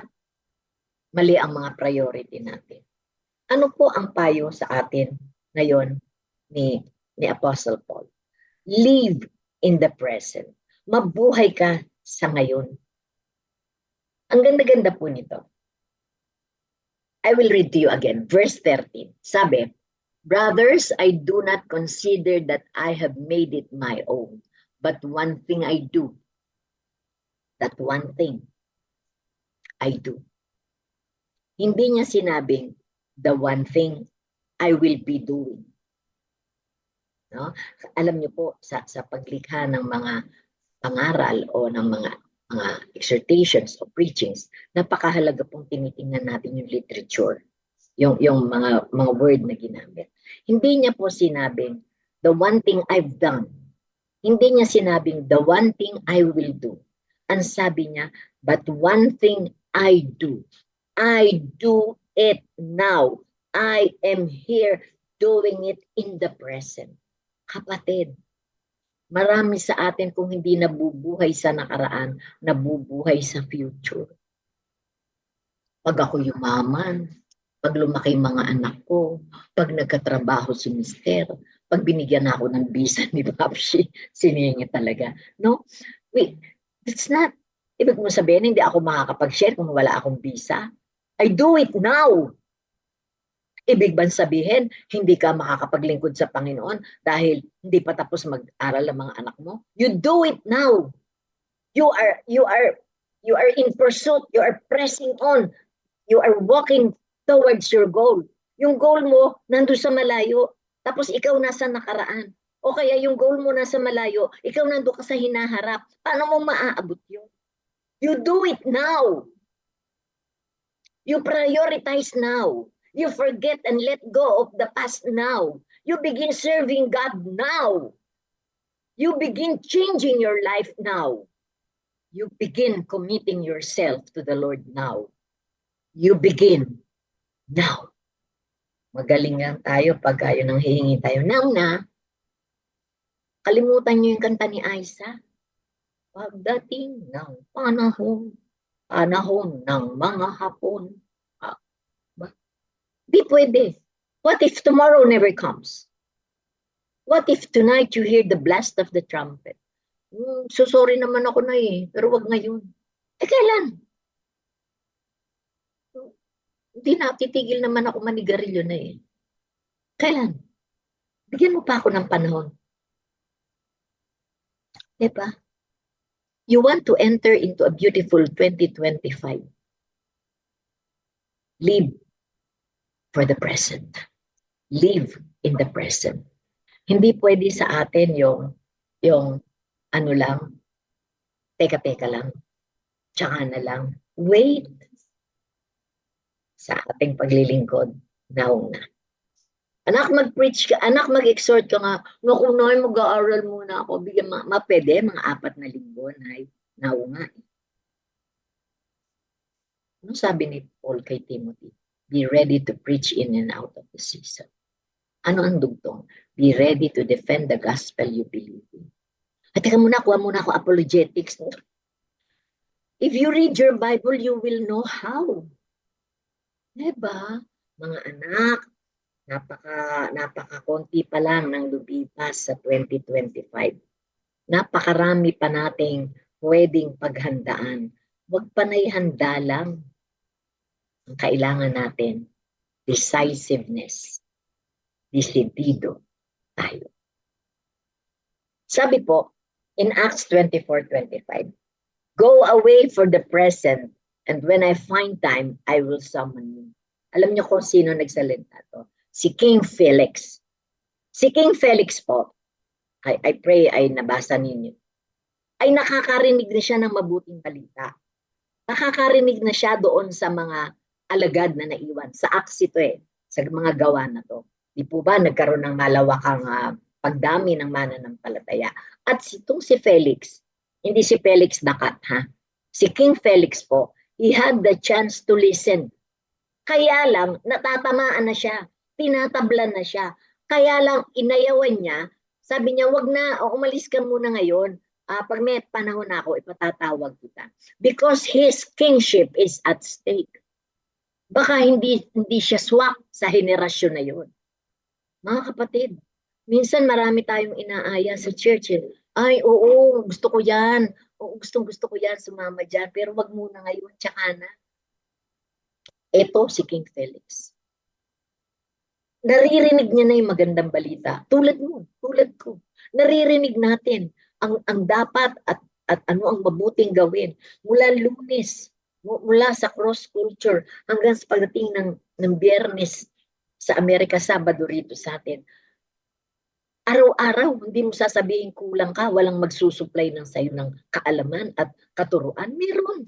mali ang mga priority natin. Ano po ang payo sa atin ngayon ni Apostle Paul? Live in the present. Mabuhay ka sa ngayon. Ang ganda-ganda po nito. I will read to you again. Verse 13. Sabi, brothers, I do not consider that I have made it my own, but one thing I do. That one thing I do. Hindi niya sinabing, the one thing I will be doing. No? Alam niyo po, sa paglikha ng mga pangaral o ng mga exhortations o preachings, napakahalaga pong tinitingnan natin yung literature, yung mga word na ginamit. Hindi niya po sinabing, the one thing I've done. Hindi niya sinabing, the one thing I will do. Ang sabi niya, but one thing I do. I do it now. I am here doing it in the present. Kapatid, marami sa atin kung hindi nabubuhay sa nakaraan, nabubuhay sa future. Pag ako yumaman, pag lumaki mga anak ko, pag nagkatrabaho si mister, pag binigyan ako ng visa ni Papsi, siningi talaga. No? Wait, it's not. Ibig mo sabihin, hindi ako makakapag-share kung wala akong visa. I do it now. Ibig bang sabihin, hindi ka makakapaglingkod sa Panginoon dahil hindi pa tapos mag-aral ang mga anak mo? You do it now. You are in pursuit. You are pressing on. You are walking towards your goal. Yung goal mo nandun sa malayo, tapos ikaw nasa nakaraan. O kaya yung goal mo nasa malayo, ikaw nandun ka sa hinaharap. Paano mo maaabot yun? You do it now. You prioritize now. You forget and let go of the past now. You begin serving God now. You begin changing your life now. You begin committing yourself to the Lord now. You begin now. Magaling nga tayo pag kayo nang hihingi tayo. Na, kalimutan niyo yung kanta ni Aiza. Pagdating ng panahon ng mga hapon. Di pwede. What if tomorrow never comes? What if tonight you hear the blast of the trumpet? So sorry naman ako na pero wag ngayon. Kailan? Hindi na, titigil naman ako manigarilyo na Kailan? Bigyan mo pa ako ng panahon. Diba? You want to enter into a beautiful 2025. Live for the present. Live in the present. Hindi pwede sa atin yung ano lang, teka lang, tsaka na lang. Wait. Sa ating paglilingkod, now na. Anak, mag-preach ka, anak, mag-exhort ka nga, kung mag-aaral muna ako, bigyan pwede, mga 4 na linggo, now nga. Ano sabi ni Paul kay Timothy? Be ready to preach in and out of the season. Ano ang dugtong? Be ready to defend the gospel you believe in. At teka muna, kuha muna ako apologetics. If you read your Bible, you will know how. Diba? Mga anak, napaka-konti pa lang ng lumipas sa 2025. Napakarami pa nating pwedeng paghandaan. Huwag panay handa lang. Ang kailangan natin, decisiveness. Desidido tayo. Sabi po, in Acts 24:25, go away for the present, and when I find time, I will summon you. Alam niyo kung sino nagsalita to? Si King Felix. Si King Felix po, I pray ay nabasa ninyo, ay nakakarinig na siya ng mabuting balita. Nakakarinig na siya doon sa mga alagad na naiwan. Sa Acts ito sa mga gawa na to. Di po ba nagkaroon ng malawakang pagdami ng mananampalataya? At itong si Felix, hindi si Felix Dakat, ha? Si King Felix po, he had the chance to listen. Kaya lang, natatamaan na siya, tinatablan na siya. Kaya lang, inayawan niya, sabi niya, wag na, umalis ka muna ngayon. Pag may panahon na ako, ipatatawag kita. Because his kingship is at stake. Baka hindi siya swak sa henerasyon na yun. Mga kapatid, minsan marami tayong inaaya sa church. Ay, oo, gusto ko yan. Oo, gusto ko yan, sumama dyan. Pero wag muna ngayon, tsaka na. Ito si King Felix. Naririnig niya na yung magandang balita. Tulad mo, tulad ko. Naririnig natin ang dapat at ano ang mabuting gawin. Mula Lunes, mula sa cross culture hanggang sa pagdating ng Biyernes sa Amerika, Sabado rito sa atin. Araw-araw, hindi mo sasabihin kulang ka, walang magsusupply ng sayo ng kaalaman at katuruan. Meron.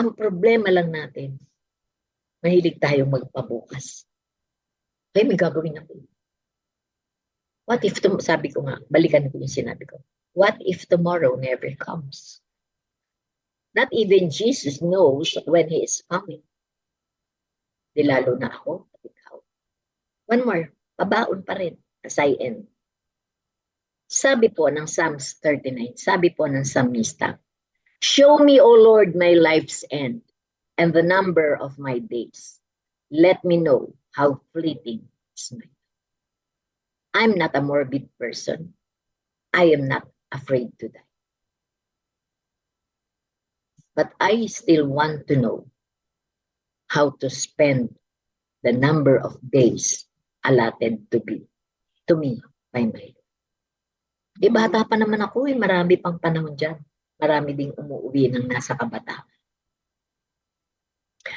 Ang problema lang natin, mahilig tayong magpabukas. Ay, may gagawin ako. What if, sabi ko nga, balikan ko yung sinabi ko. What if tomorrow never comes? Not even Jesus knows when He is coming. Di lalo na ako at ikaw. One more, pabaon pa rin as I end. Sabi po ng Psalms 39, sabi po ng Psalmista, show me, O Lord, my life's end and the number of my days. Let me know how fleeting is my life. I'm not a morbid person. I am not afraid to die. But I still want to know how to spend the number of days allotted to me by my life. Di bata pa naman ako marami pang panahon dyan. Marami ding umuwi ng nasa kabataan.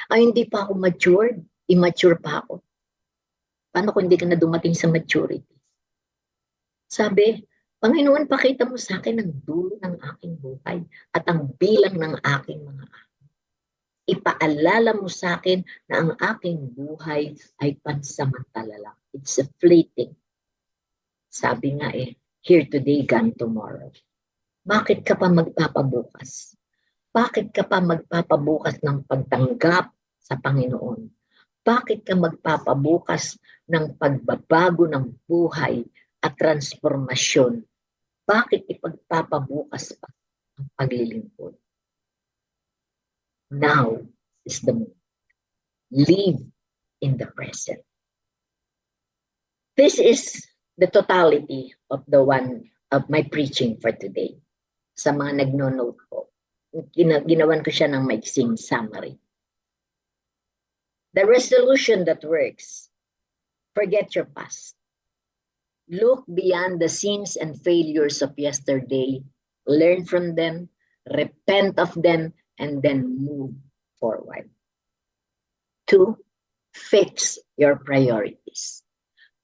Ay, hindi pa ako matured. Immature pa ako. Paano kung hindi ka na dumating sa maturity? Sabi, Panginoon, pakita mo sa akin ang dulo ng aking buhay at ang bilang ng aking mga anak. Ipaalala mo sa akin na ang aking buhay ay pansamantala lang. It's a fleeting. Sabi nga here today, gone tomorrow. Bakit ka pa magpapabukas? Bakit ka pa magpapabukas ng pagtanggap sa Panginoon? Bakit ka magpapabukas ng pagbabago ng buhay at transformasyon? Bakit ipagpapabukas pa ang paglilingkod? Now is the moment. Live in the present. This is the totality of my preaching for today. Sa mga nagno-note ko, ginawan ko siya ng maiksing summary. The resolution that works. Forget your past. Look beyond the sins and failures of yesterday. Learn from them, repent of them, and then move forward. 2, fix your priorities.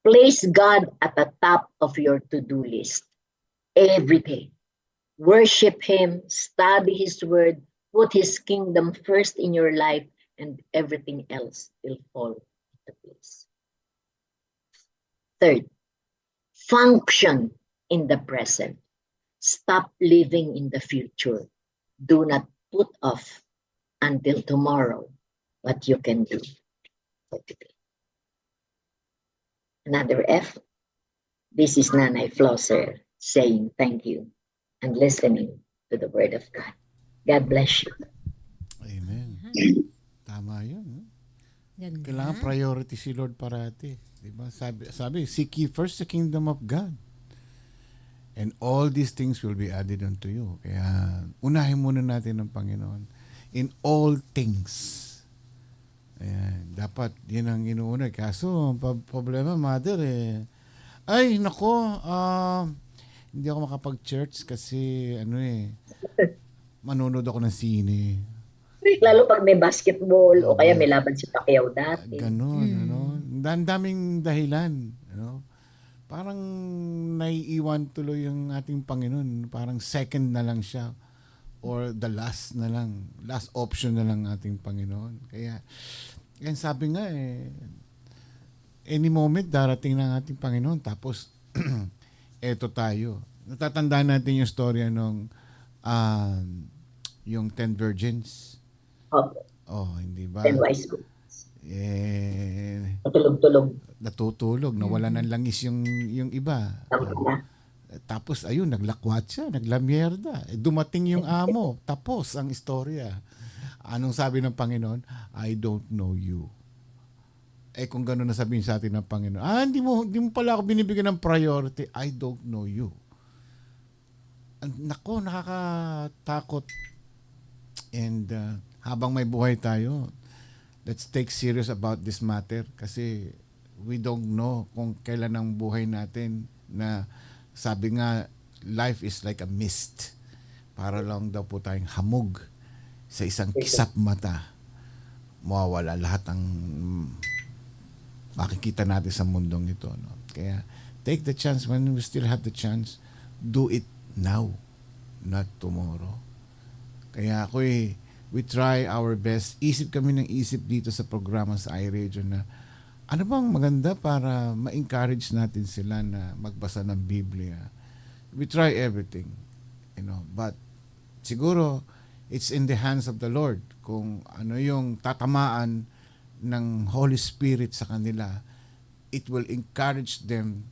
Place God at the top of your to-do list every day. Worship Him, study His word, put His kingdom first in your life, and everything else will fall into place. 3, function in the present. Stop living in the future. Do not put off until tomorrow what you can do for today. Another F. This is Nanay Flosser saying thank you and listening to the Word of God. God bless you. Amen. Tama yun. No? Ganda. Kailangan priority si Lord parati. Diba? Sabi, seek ye first the kingdom of God. And all these things will be added unto you. Kaya unahin muna natin ng Panginoon. In all things. Ayan. Dapat yun ang inuuna. Kaso, problema, mother ay nako, Hindi ako makapag-church kasi manonood ako ng sine. Lalo pag may basketball o kaya may laban si Pacquiao dati. Ganon, Ang daming dahilan, Parang naiiwan tuloy yung ating Panginoon. Parang second na lang siya or the last na lang. Last option na lang ating Panginoon. Kaya sabi nga any moment darating ng ating Panginoon. Tapos, eto tayo. Natatandaan natin yung storya nung yung 10 virgins. Hindi ba? 10 wise men. Natutulog. Nawala ng langis yung iba. Tapos, naglakwat siya. Naglamierda. Dumating yung amo. Tapos ang istorya. Anong sabi ng Panginoon? I don't know you. Kung gano'n na sabihin sa atin ng Panginoon, hindi mo pala ako binibigyan ng priority. I don't know you. Nako, nakakatakot. And habang may buhay tayo, let's take serious about this matter kasi we don't know kung kailan ang buhay natin na sabi nga, life is like a mist. Para lang daw po tayong hamog sa isang kisap mata. Mawawala lahat ang makikita natin sa mundong ito. Kaya, take the chance when we still have the chance. Do it now, not tomorrow. Kaya we try our best. Isip kami ng isip dito sa programa sa iRadio na ano bang maganda para ma-encourage natin sila na magbasa ng Biblia. We try everything, but siguro it's in the hands of the Lord kung ano yung tatamaan ng Holy Spirit sa kanila. It will encourage them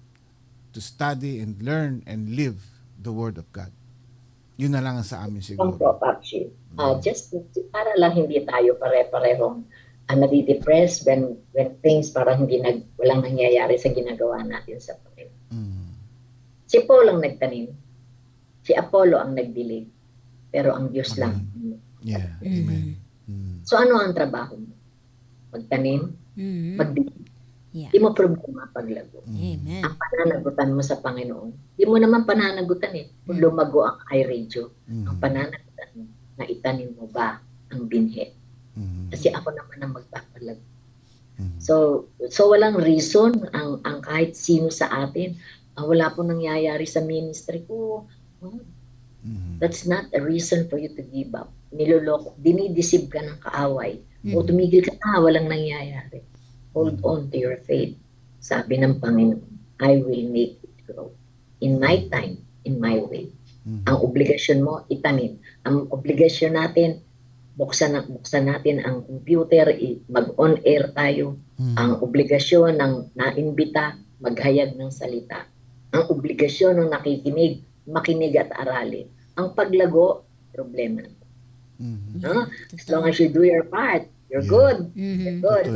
to study and learn and live the Word of God. Yun na lang ang sa amin siguro. Just para lang hindi tayo pare-parehong nadidepress when things parang walang nangyayari sa ginagawa natin sa Panginoon. Si Paul ang nagtanim. Si Apollo ang nagdilig. Pero ang Diyos lang. Yeah. Amen. So ano ang trabaho mo? Magtanim? Magdilig? Yeah. Di mo problema paglago. Amen. Ang pananagutan mo sa Panginoon, di mo naman pananagutan kung lumago ang iRadio. Ang pananagutan mo, na itanim mo ba ang binhi? Kasi ako naman ang magpapalago. So walang reason ang kahit sino sa atin, wala po nangyayari sa ministry ko. That's not a reason for you to give up. Niloloko, dinideceive ka ng kaaway. O tumigil ka na, walang nangyayari. Hold on to your faith. Sabi ng Panginoon, I will make it grow. In my time, in my way. Ang obligasyon mo, itanim. Ang obligasyon natin, buksan natin ang computer, mag-on air tayo. Ang obligasyon ng naimbita, maghayag ng salita. Ang obligasyon ng nakikinig, makinig at aralin. Ang paglago, problema na. No? As long as you do your part, you're good. You're good.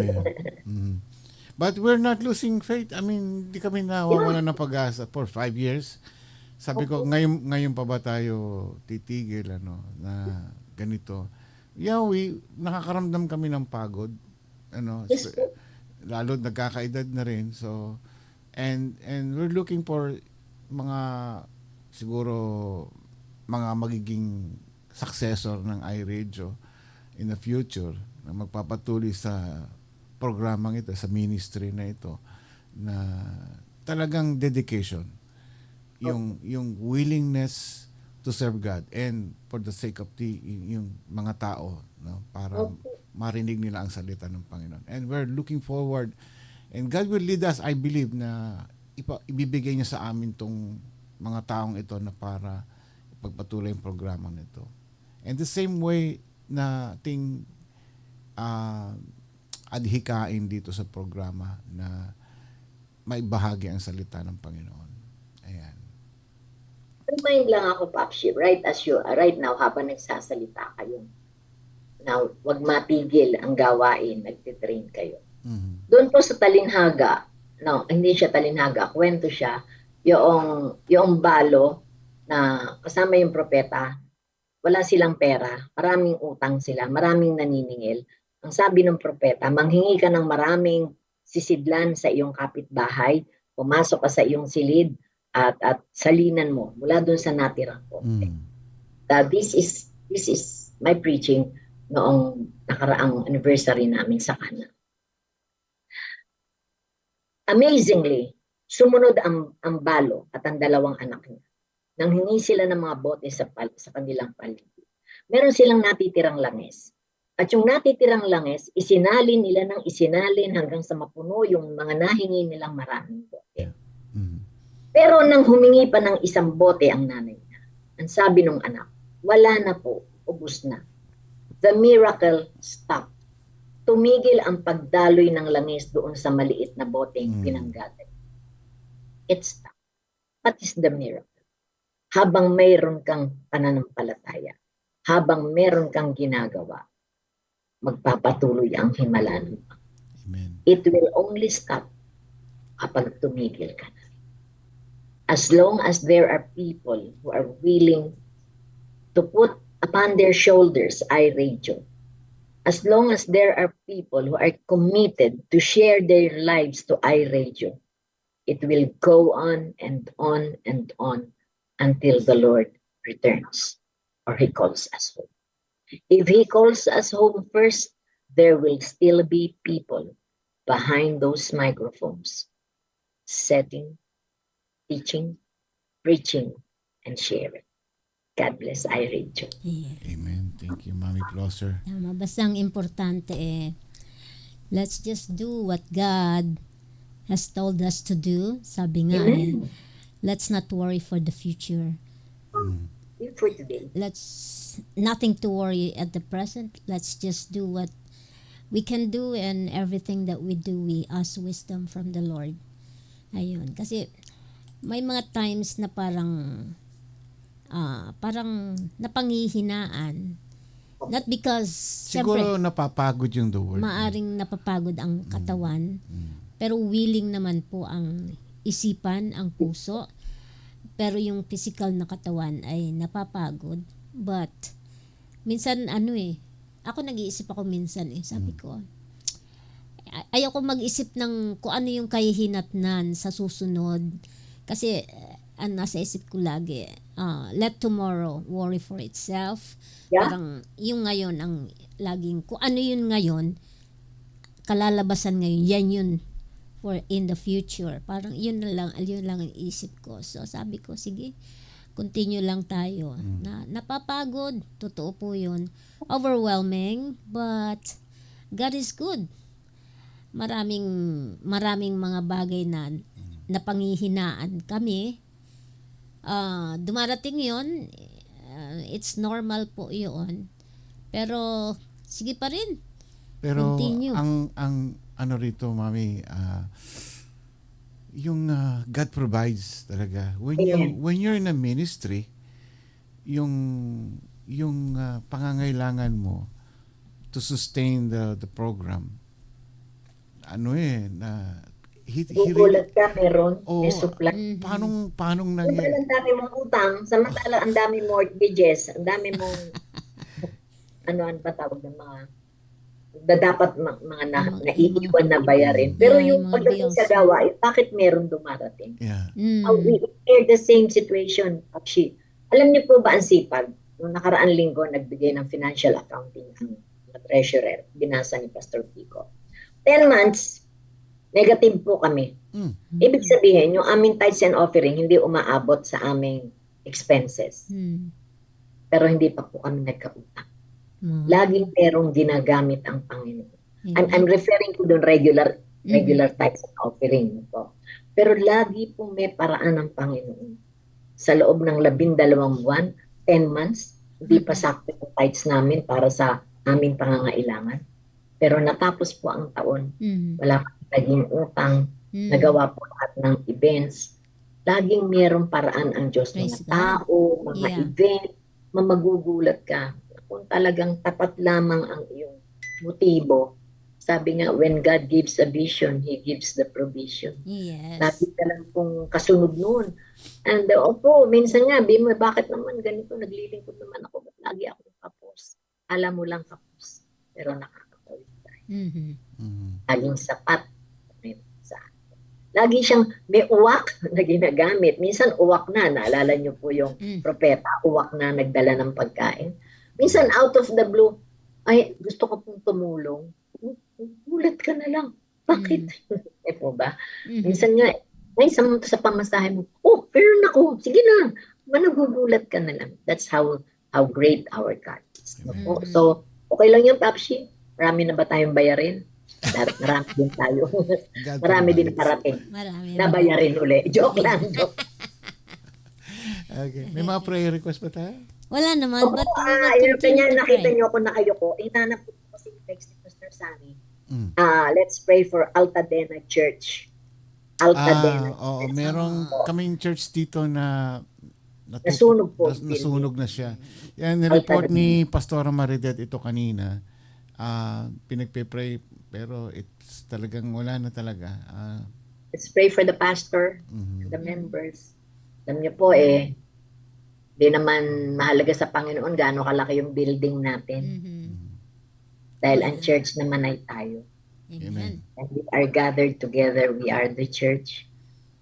But we're not losing faith. I mean, di kami nawawala ng pag-asa for 5 years. Sabi ko, ngayon pa ba tayo titigil na ganito? Nakakaramdam kami ng pagod. Lalo nagkakaedad na rin. So, and we're looking for siguro mga magiging successor ng iRadio in the future na magpapatuloy sa programang ito, sa ministry na ito, na talagang dedication, yung willingness to serve God and for the sake of yung mga tao, para marinig nila ang salita ng Panginoon. And we're looking forward, and God will lead us, I believe, na ibibigay niya sa amin tong mga taong ito na para pagpatuloy yung programa nito. And the same way na ating adhikain dito sa programa na maibahagi ang salita ng Panginoon. Ayan. Remind lang ako, Papshi, right now, habang nagsasalita kayo, now, wag matigil ang gawain, nagtitrain kayo. Doon po sa talinhaga, hindi siya talinhaga, kwento siya, yung balo na kasama yung propeta, wala silang pera, maraming utang sila, maraming naniningil. Ang sabi ng propeta, manghingi ka ng maraming sisidlan sa iyong kapitbahay, pumasok ka sa iyong silid, at salinan mo mula doon sa natirang bote. This is my preaching noong nakaraang anniversary namin sa Kana. Amazingly, sumunod ang balo at ang dalawang anak niya. Nang hingi sila ng mga bote sa kanilang paligid. Meron silang natitirang langis. At yung natitirang langis, isinalin nila ng isinalin hanggang sa mapuno yung mga nahingi nilang maraming bote. Pero nang humingi pa ng isang bote ang nanay niya, ang sabi ng anak, wala na po, ubus na. The miracle stopped. Tumigil ang pagdaloy ng langis doon sa maliit na boteng pinanggatay. It stopped. What is the miracle? Habang mayroon kang pananampalataya, habang mayroon kang ginagawa, magpapatuloy ang himala mo. It will only stop kapag tumigil ka na. As long as there are people who are willing to put upon their shoulders iRadio, as long as there are people who are committed to share their lives to iRadio, it will go on and on and on until the Lord returns or He calls us home. If He calls us home first, there will still be people behind those microphones setting, teaching, preaching, and sharing. God bless iRadio. Amen. Thank you, Mami Closer. Tama, basta ang importante let's just do what God has told us to do. Sabi nga let's not worry for the future. For today. Let's nothing to worry at the present. Let's just do what we can do, and everything that we do, we ask wisdom from the Lord. Ayun. Kasi may mga times na parang napanghihinaan. Not because siguro napapagod yung the word. Maaring napapagod ang katawan. Pero willing naman po ang isipan, ang puso. Pero yung physical na katawan ay napapagod. But minsan ako nag-iisip ako minsan sabi ko, ayoko mag-isip ng kung ano yung kahihinatnan sa susunod. Kasi ang nasa isip ko lagi, let tomorrow worry for itself. Yeah. Parang yung ngayon ang laging, kung ano yun ngayon, kalalabasan ngayon, yan yun for in the future. Parang yun lang ang isip ko. So sabi ko, sige, continue lang tayo. Napapagod, totoo po yun. Overwhelming, but God is good. Maraming mga bagay na napanghihinaan kami. Dumarating yun, it's normal po yun. Pero sige pa rin. Pero continue. ang ano rito, Mami, yung God provides talaga. When you're in a ministry, yung pangangailangan mo to sustain the program, gugulat ka, may supply. Paano nangyari? Ang dami mong utang, samantala ang dami mortgages, ang dami mong ano ba tawag ng mga dapat mga naiiwan na bayarin. Pero yung pagdating sa gawain, bakit meron dumarating? Yeah. We share the same situation, Akshi. Alam niyo po ba ang sipag? Noong nakaraan linggo, nagbigay ng financial accounting ang treasurer, binasa ni Pastor Pico. 10 months, negative po kami. Ibig sabihin, yung aming tithes and offering, hindi umaabot sa aming expenses. Pero hindi pa po kami nagkautang. Laging merong ginagamit ang Panginoon. I'm referring to the regular tithes and offering po. Pero lagi po may paraan ng Panginoon. Sa loob ng 12 buwan, 10 months, hindi pa sakto yung tithes namin para sa aming pangangailangan. Pero natapos po ang taon. Wala kang naging utang. Nagawa po lahat ng events. Laging merong paraan ang Diyos. Mga tao, mga event, mamagugulat ka. Kung talagang tapat lamang ang iyong motibo, sabi nga, when God gives a vision, He gives the provision. Yes. Lagi ka lang pong kasunod noon. And minsan nga, bakit naman ganito, naglilingkod naman ako, ba't lagi ako kapos? Alam mo lang kapos, pero nakakapawid tayo. Laging sapat sa akin. Lagi siyang may uwak na ginagamit. Minsan uwak na, naalala niyo po yung propeta, uwak na nagdala ng pagkain. Minsan out of the blue, ay gusto ko pong tumulong. Gulat ka na lang. Bakit? Eh po ba? Minsan nga, ay sa pamasahe mo, oh, pero nako, sige na. Managugulat ka na lang. That's how great our God is. No? So, okay lang yung Papsi. Marami na ba tayong bayarin? Marami din tayo. Marami din parating. Marami. Nabayarin uli. Joke lang. Joke. Okay. May mga prayer request ba tayo? Wala naman. But Yung kanya nakita niyo ako nakayuko. Inanap ko kasi text ni Pastor Sunny. Let's pray for Altadena Church. Altadena. Oo, merong kaming church dito na nasunog po. Nasunog na siya. Yan, nireport ni Pastora Maridet ito kanina. Pinagpe-pray pero it's talagang wala na talaga. Let's pray for the pastor and the members. Alam niyo po di naman mahalaga sa Panginoon gaano kalaki yung building natin. Dahil ang church naman ay tayo. Amen. And we are gathered together, we are the church.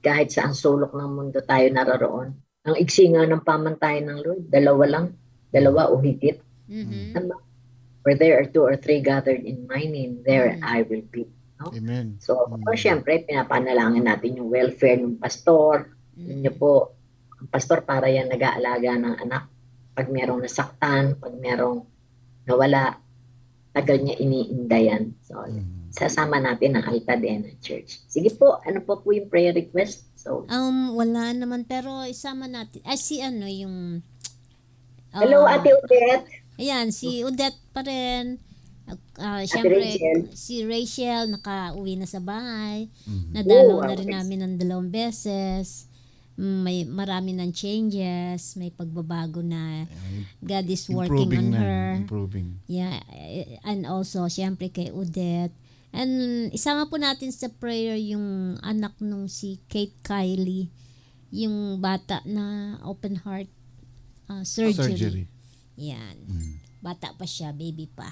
Kahit sa ang sulok ng mundo tayo naroroon. Ang iksi nga ng pamantayan ng Lord, dalawa o higit. Where there are 2 or 3 gathered in my name, there I will be. No? Amen. So, syempre, pinapanalangin natin yung welfare ng pastor. Yun niyo po, ang pastor para yan nag-aalaga ng anak. Pag merong nasaktan, pag merong nawala, tagal niya iniindayan. So, sasama natin ang Altadena Church. Sige po, ano po yung prayer request? So, wala naman, pero isama natin. Yung... hello, Ate Odette. Ayan, si Odette pa rin. Siyempre, Rachel. si Rachel, nakauwi na sa bahay. Nadalaw na rin namin ng 2 beses. May marami ng changes. May pagbabago na. God is working on her. Improving. Yeah, and also, siyempre kay Odette. And isama po natin sa prayer yung anak nung si Kate Kylie. Yung bata na open heart surgery. Yan. Bata pa siya, baby pa.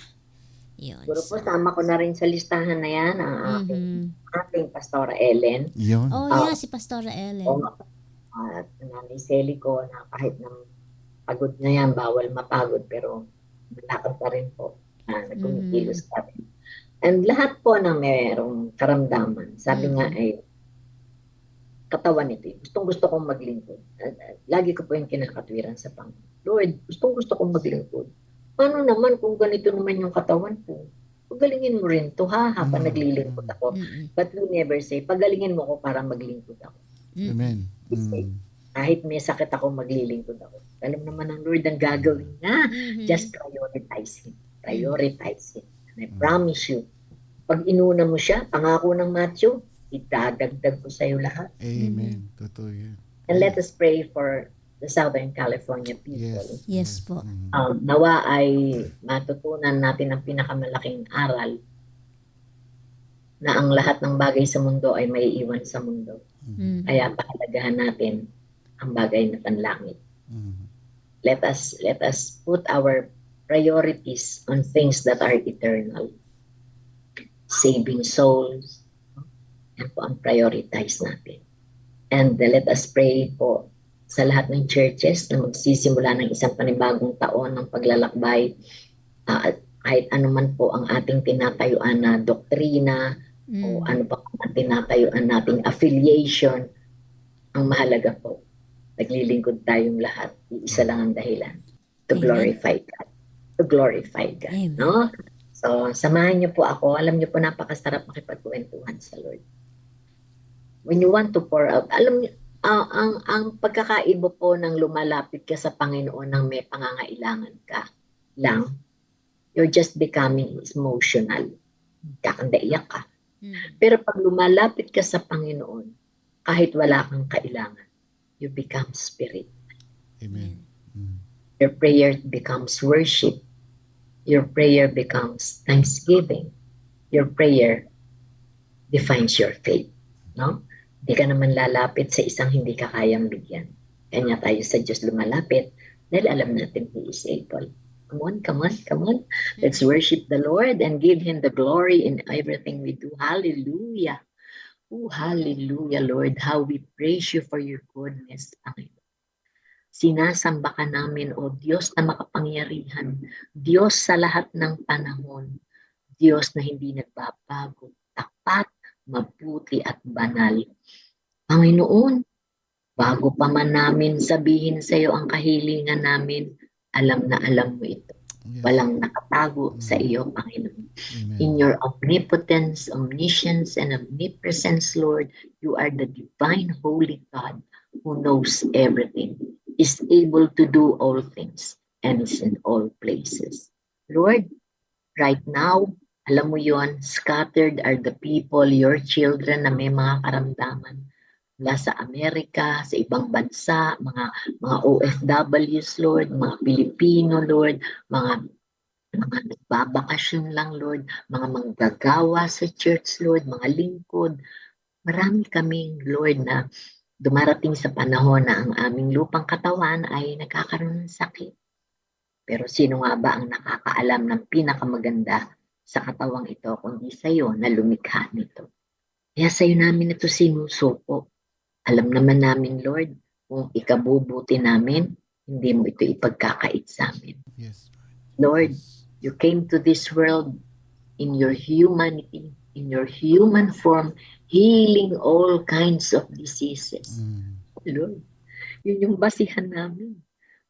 Yun. Siguro po, sama ko na rin sa listahan na yan ang ating Pastora Ellen. Yun. Yeah, si Pastora Ellen. At Nanay Sally ko na kahit na pagod na yan, bawal mapagod, pero malakad pa rin po. Nagkumikilos pa rin. And lahat po na merong karamdaman, sabi nga ay katawan nito. Gustong-gusto kong maglingkod. Lagi ko po yung kinakatwiran sa Panginoon. Lord, gustong-gusto kong maglingkod. Paano naman kung ganito naman yung katawan ko? Pagalingin mo rin to habang naglilingkod ako. But we never say, pagalingin mo ko para maglingkod ako. Amen. Kahit may sakit ako, maglilingkod ako. Alam naman ng Lord ang gagawin niya. Just prioritize Him. Prioritize Him. And I promise you, pag inuna mo siya, pangako ng Matthew, idadagdag ko sa iyo lahat. Amen. Totoo yan. And let us pray for the Southern California people. Yes po. Nawa ay matutunan natin ang pinakamalaking aral na ang lahat ng bagay sa mundo ay may iwan sa mundo. Kaya pahalagahan natin ang bagay na panlangit. Let us put our priorities on things that are eternal. Saving souls, yan po ang prioritize natin. And let us pray po sa lahat ng churches na magsisimula ng isang panibagong taon ng paglalakbay. Kahit anuman po ang ating tinatayuan na doktrina o ano pa ang tinatayuan nating affiliation, ang mahalaga po, naglilingkod tayong lahat. Isa lang ang dahilan. To glorify God. To glorify God. No? So, samahan niyo po ako. Alam niyo po, napakasarap makipagkwentuhan sa Lord. When you want to pour out, alam niyo, ang pagkakaiba po ng lumalapit ka sa Panginoon ng may pangangailangan ka lang, you're just becoming emotional. Kakandaiyak ka. Pero pag lumalapit ka sa Panginoon, kahit wala kang kailangan, you become spirit. Amen. Your prayer becomes worship. Your prayer becomes thanksgiving. Your prayer defines your faith. No? Hindi ka naman lalapit sa isang hindi ka kayang bigyan. Kanya tayo sa Diyos lumalapit dahil alam natin He is able. Come on, come on, come on. Let's worship the Lord and give Him the glory in everything we do. Hallelujah. Oh, hallelujah, Lord. How we praise you for your goodness, Panginoon. Sinasamba ka namin, O Diyos na makapangyarihan, Diyos sa lahat ng panahon, Diyos na hindi nagbabago, tapat, mabuti at banal. Panginoon, bago pa man namin sabihin sa iyo ang kahilingan namin, alam na alam mo ito. Yes. Walang nakatago sa iyo, Panginoon. Amen. In your omnipotence, omniscience, and omnipresence, Lord, you are the divine, holy God who knows everything, is able to do all things, and is in all places. Lord, right now, alam mo yon, scattered are the people, your children na may mga karamdaman mula sa Amerika, sa ibang bansa, mga OFWs, Lord, mga Pilipino, Lord, mga nagbabakasyon lang, Lord, mga manggagawa sa church, Lord, mga lingkod. Marami kaming, Lord, na dumarating sa panahon na ang aming lupang katawan ay nagkakaroon ng sakit. Pero sino nga ba ang nakakaalam ng pinakamaganda sa katawang ito kundi sa iyo na lumikha nito? Kaya sa iyo namin ito sinusuko. Alam naman namin, Lord, kung ikabubuti namin, hindi mo ito ipagkakait sa amin. Yes. Lord, you came to this world in your humanity, in your human form, healing all kinds of diseases. Lord, yun yung basihan namin.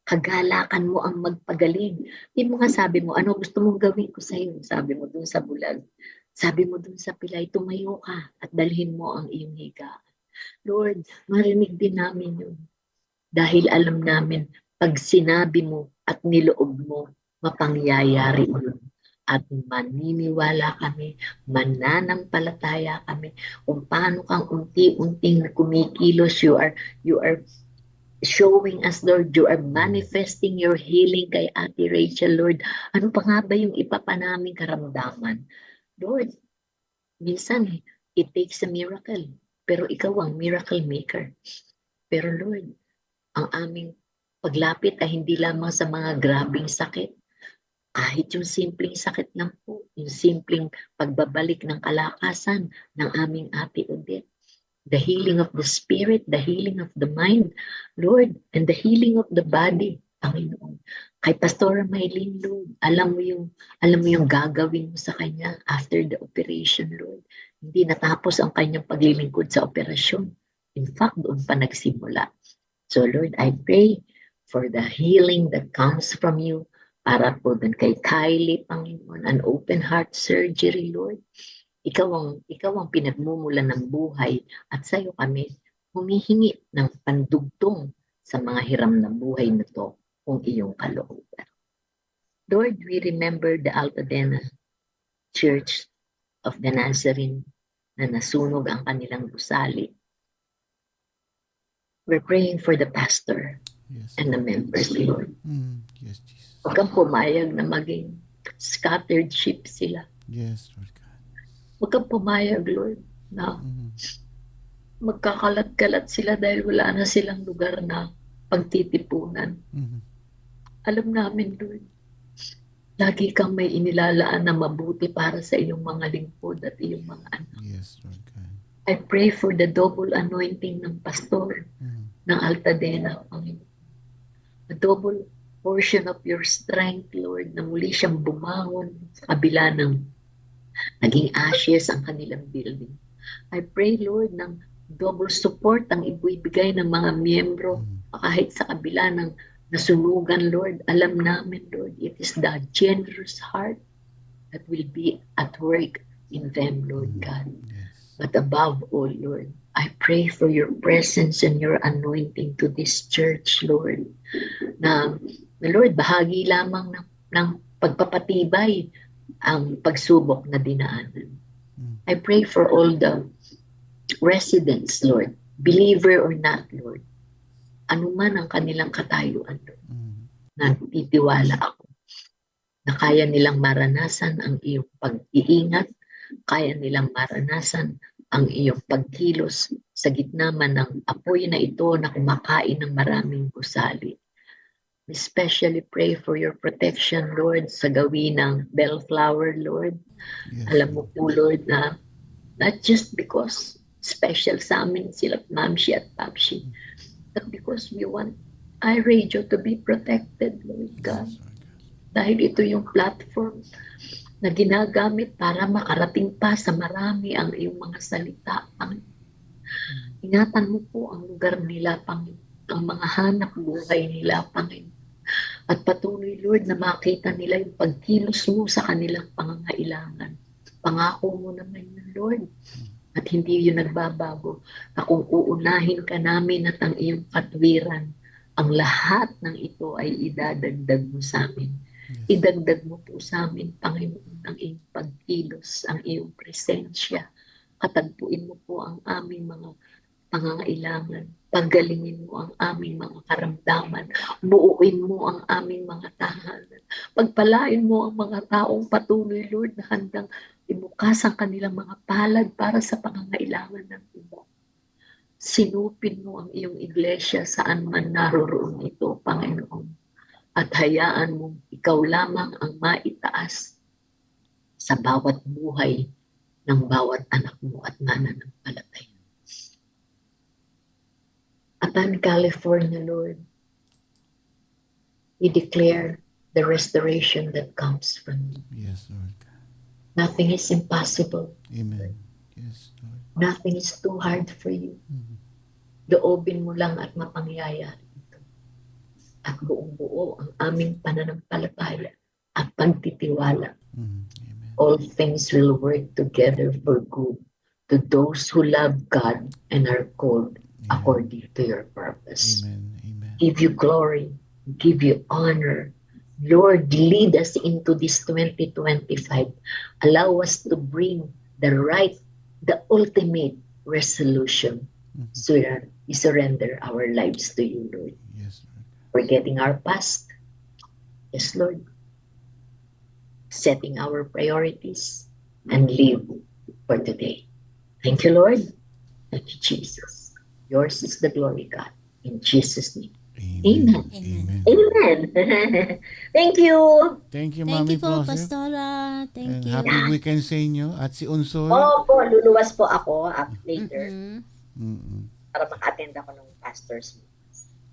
Kagalakan mo ang magpagaling. Hindi mo nga sabi mo, ano gusto mong gawin ko sa iyo? Sabi mo dun sa bulag. Sabi mo dun sa pilay, tumayo ka at dalhin mo ang iyong higaan. Lord, marinig din namin yun. Dahil alam namin, pag sinabi mo at niloob mo, mapangyayari yun. At maniniwala kami, mananampalataya kami, kung paano kang unti-unting kumikilos, you are showing us, Lord, you are manifesting your healing kay Ate Rachel, Lord. Ano pa nga ba yung ipapanaming karamdaman? Lord, minsan it takes a miracle, pero ikaw ang miracle maker. Pero Lord, ang aming paglapit ay hindi lamang sa mga grabing sakit. Kahit yung simpleng sakit lang po, yung simpleng pagbabalik ng kalakasan ng aming Ate Odette. The healing of the spirit, the healing of the mind, Lord, and the healing of the body, Panginoon. Kay Pastora Maylene, Lord, alam mo yung gagawin mo sa kanya after the operation, Lord. Hindi natapos ang kanyang paglilingkod sa operasyon. In fact, doon pa nagsimula. So Lord, I pray for the healing that comes from you para po dun kay Kylie, Panginoon, an open heart surgery, Lord. Ikaw ang pinagmumulan ng buhay at sa iyo kami humihingi ng pandugtong sa mga hiram ng buhay na to kung iyong kalooban. Lord, we remember the Altadena Church of the Nazarene na nasunog ang kanilang gusali. We're praying for the pastor and the members, Lord. Yes, Jesus. Huwag kang pumayag na maging scattered sheep sila. Yes, Lord God. Huwag kang pumayag, Lord, na magkakalat-kalat sila dahil wala na silang lugar na pagtitipunan. Alam namin, Lord, lagi kang may inilalaan na mabuti para sa iyong mga lingkod at iyong mga anak. Yes, Lord God. I pray for the double anointing ng pastor ng Altadena, Panginoon. A double portion of your strength, Lord, na muli siyang bumangon sa kabila ng naging ashes ang kanilang building. I pray, Lord, ng double support ang ibibigay ng mga miyembro kahit sa kabila ng nasunugan, Lord. Alam namin, Lord, it is the generous heart that will be at work in them, Lord God. But above all, Lord, I pray for your presence and your anointing to this church, Lord. Na Lord, bahagi lamang ng pagpapatibay ang pagsubok na dinaanan. I pray for all the residents, Lord, believer or not, Lord. Ano man ang kanilang katayuan, Lord. Nagtitiwala ako na kaya nilang maranasan ang iyong pag-iingat, kaya nilang maranasan ang iyong pagkilos sa gitna man ng apoy na ito na kumakain ng maraming gusali. We especially pray for your protection, Lord, sa gawin ng Bellflower, Lord. Yes. Alam mo po, Lord, na not just because special sa amin sila Mamshi at Papshi. But because we want iRadio to be protected, Lord God. Dahil ito yung platform na ginagamit para makarating pa sa marami ang iyong mga salita, Panginoon. Ingatan mo po ang lugar nila, Panginoon, ang mga hanap buhay nila, Panginoon. At patuloy, Lord, na makita nila yung pagkilos mo sa kanilang pangangailangan. Pangako mo naman yun, Lord. At hindi yun nagbabago. Na kung uunahin ka namin at ang iyong katwiran, ang lahat ng ito ay idadagdag mo sa amin. Idagdag mo po sa amin, Panginoon, ang iyong pagkilos, ang iyong presensya. Katagpuin mo po ang aming mga pangangailangan. Paggalingin mo ang aming mga karamdaman. Buuin mo ang aming mga tahanan. Pagpalain mo ang mga taong patuloy, Lord, na handang ibukas ang kanilang mga palad para sa pangangailangan ng iba. Sinupin mo ang iyong iglesia saan man naroroon ito, Panginoon. At hayaan mo, ikaw lamang ang maitaas sa bawat buhay ng bawat anak mo at mananampalataya. Upon California, Lord, we declare the restoration that comes from you. Yes, Lord. Nothing is impossible. Amen. Yes, Lord. Nothing is too hard for you. Loobin mo lang at mapangyayari ito. At buong-buo ang aming pananampalataya at pagtitiwala. Amen. All things will work together for good to those who love God and are called according to your purpose. Amen. Amen. Give you glory, give you honor. Lord, lead us into this 2025. Allow us to bring the ultimate resolution. So we surrender our lives to you, Lord. Yes, Lord. Forgetting our past. Yes, Lord. Setting our priorities and live for today. Thank you, Lord. Thank you, Jesus. Yours is the glory, God. In Jesus' name. Amen. Amen. Amen. Thank you. Thank you, Thank Mami you po, Flosser. Pastora. Thank And you. happy weekend sa inyo. At si Unsoy. Opo, luluwas po ako later Mm-mm. para maka-attend ako ng pastor's meeting.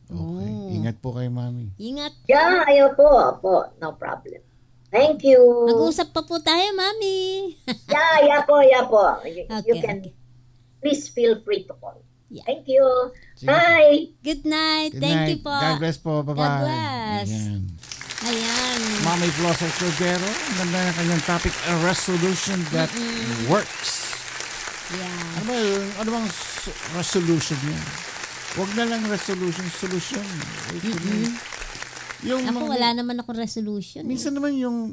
Okay. Oh. Ingat po kayo, Mami. Ingat. Yeah, ayaw po. Opo, no problem. Thank you. Mag-usap pa po tayo, Mami. Yeah po. You Okay, can, okay. please feel free to call. Yeah. Thank you. Sige. Bye. Good night. Good Thank night. you po. God bless po. Bye-bye. God bless. Ayan. Ayan. Mami Flosser Cordero. Ang ganda ng kanyang topic, a resolution that works. Yeah. Ano ba yun? Ano bang resolution niya? Huwag na lang resolution, solution. Yung Ako, mga- wala naman akong resolution. Minsan naman yung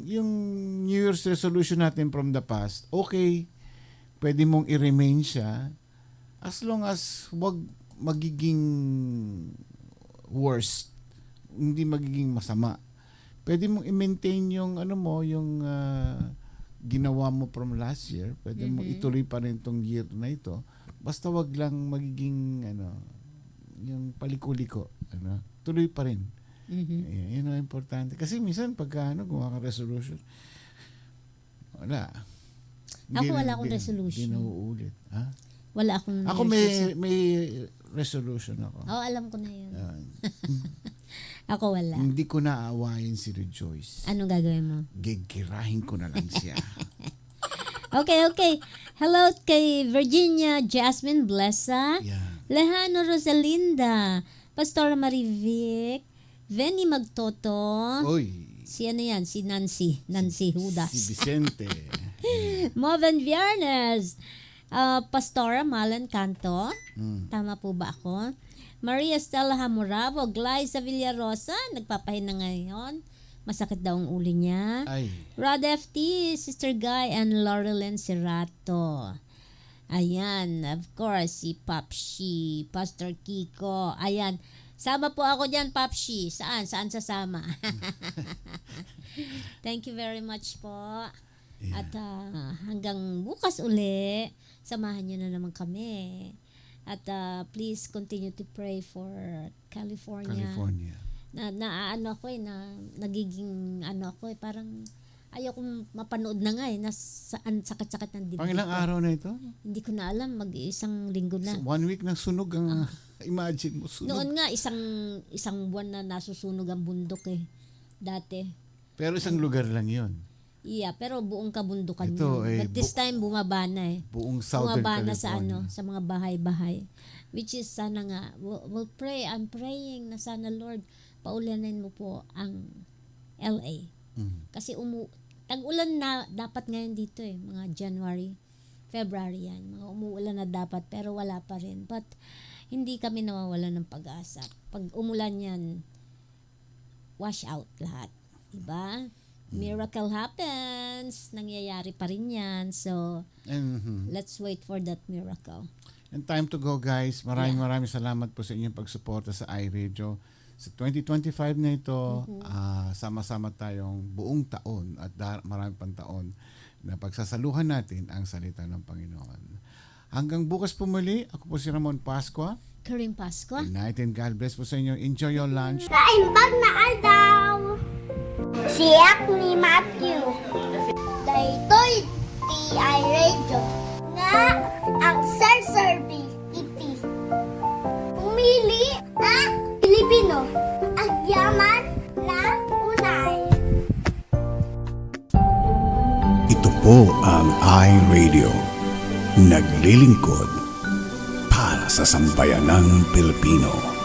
New Year's resolution natin from the past, okay, pwede mong i-remain siya as long as wag magiging worst, hindi magiging masama. Pwede mong i-maintain yung yung ginawa mo from last year, pwede mong ituloy pa rin tong year na ito. Basta wag lang magiging yung paliko-liko, tuloy pa rin. Yun ang importante. Kasi minsan pagka gumawa ka resolution, wala. Ako wala akong resolution. Hindi nauulit. Ha? Wala akong Ako may resolution ako. Oo, alam ko na yun. Ah, Ako wala. hindi ko na aawayin si Rejoice. Anong gagawin mo? Gigirahin ko na lang siya. Okay. Hello kay Virginia Jasmine Blessa, Yeah. Lejano Rosalinda, Pastora Marivic, Venny Magtoto, Oy. si ano yan? Si Nancy Hudas. Si Vicente. Moven Viernes, Pastora Malan Canto, tama po ba ako? Maria Stella Hamurabo, Glyza Villarosa, nagpapahinga ngayon. Masakit daw ang ulo niya. Ay. Rod FT, Sister Guy, and Laurelyn Serrato. Ayan, of course, si Papshi, Pastor Kiko. Ayan, sama po ako dyan, Papshi. Saan sasama? Thank you very much po. Yeah. At hanggang bukas uli, samahan nyo na naman kami. At please continue to pray for California. California. Na nagiging parang Ayokong mapanood na nga nasaan sakit-sakit ng dibdib. Pangilang ko. araw na ito? Hindi ko na alam, mag-isang linggo na. 1 week ng sunog ang imagine mo, sunog. Noon nga isang buwan na nasusunog ang bundok dati. Pero isang lugar lang 'yon. Yeah, pero buong kabundukan Ito, yun. But this time bumaba na Buong Southern bumaba na California. sa mga bahay-bahay. Which is sana nga we'll pray. I'm praying na sana Lord paulanin mo po ang LA. Kasi tag-ulan na dapat ngayon dito mga January, February yan. Mga umuulan na dapat pero wala pa rin. But hindi kami nawawalan ng pag-asa. Pag umulan yan, wash out lahat. Diba? Miracle happens. Nangyayari pa rin yan. So, let's wait for that miracle. And time to go, guys. Maraming salamat po sa inyong pagsuporta sa iRadio. Sa 2025 na ito, sama-sama tayong buong taon at marami pang taon na pagsasaluhan natin ang salita ng Panginoon. Hanggang bukas po muli, ako po si Ramon Pascua. Karim Pascua. Good night and God bless po sa inyo. Enjoy your lunch. Kaimbag na aldaw. Siyak ni Matthew. Daytoy TI Radio. Nga ang Sir iti. Umili ang Pilipino. Ang yaman ng unay. Ito po ang iRadio. Naglilingkod para sa sambayanang Pilipino.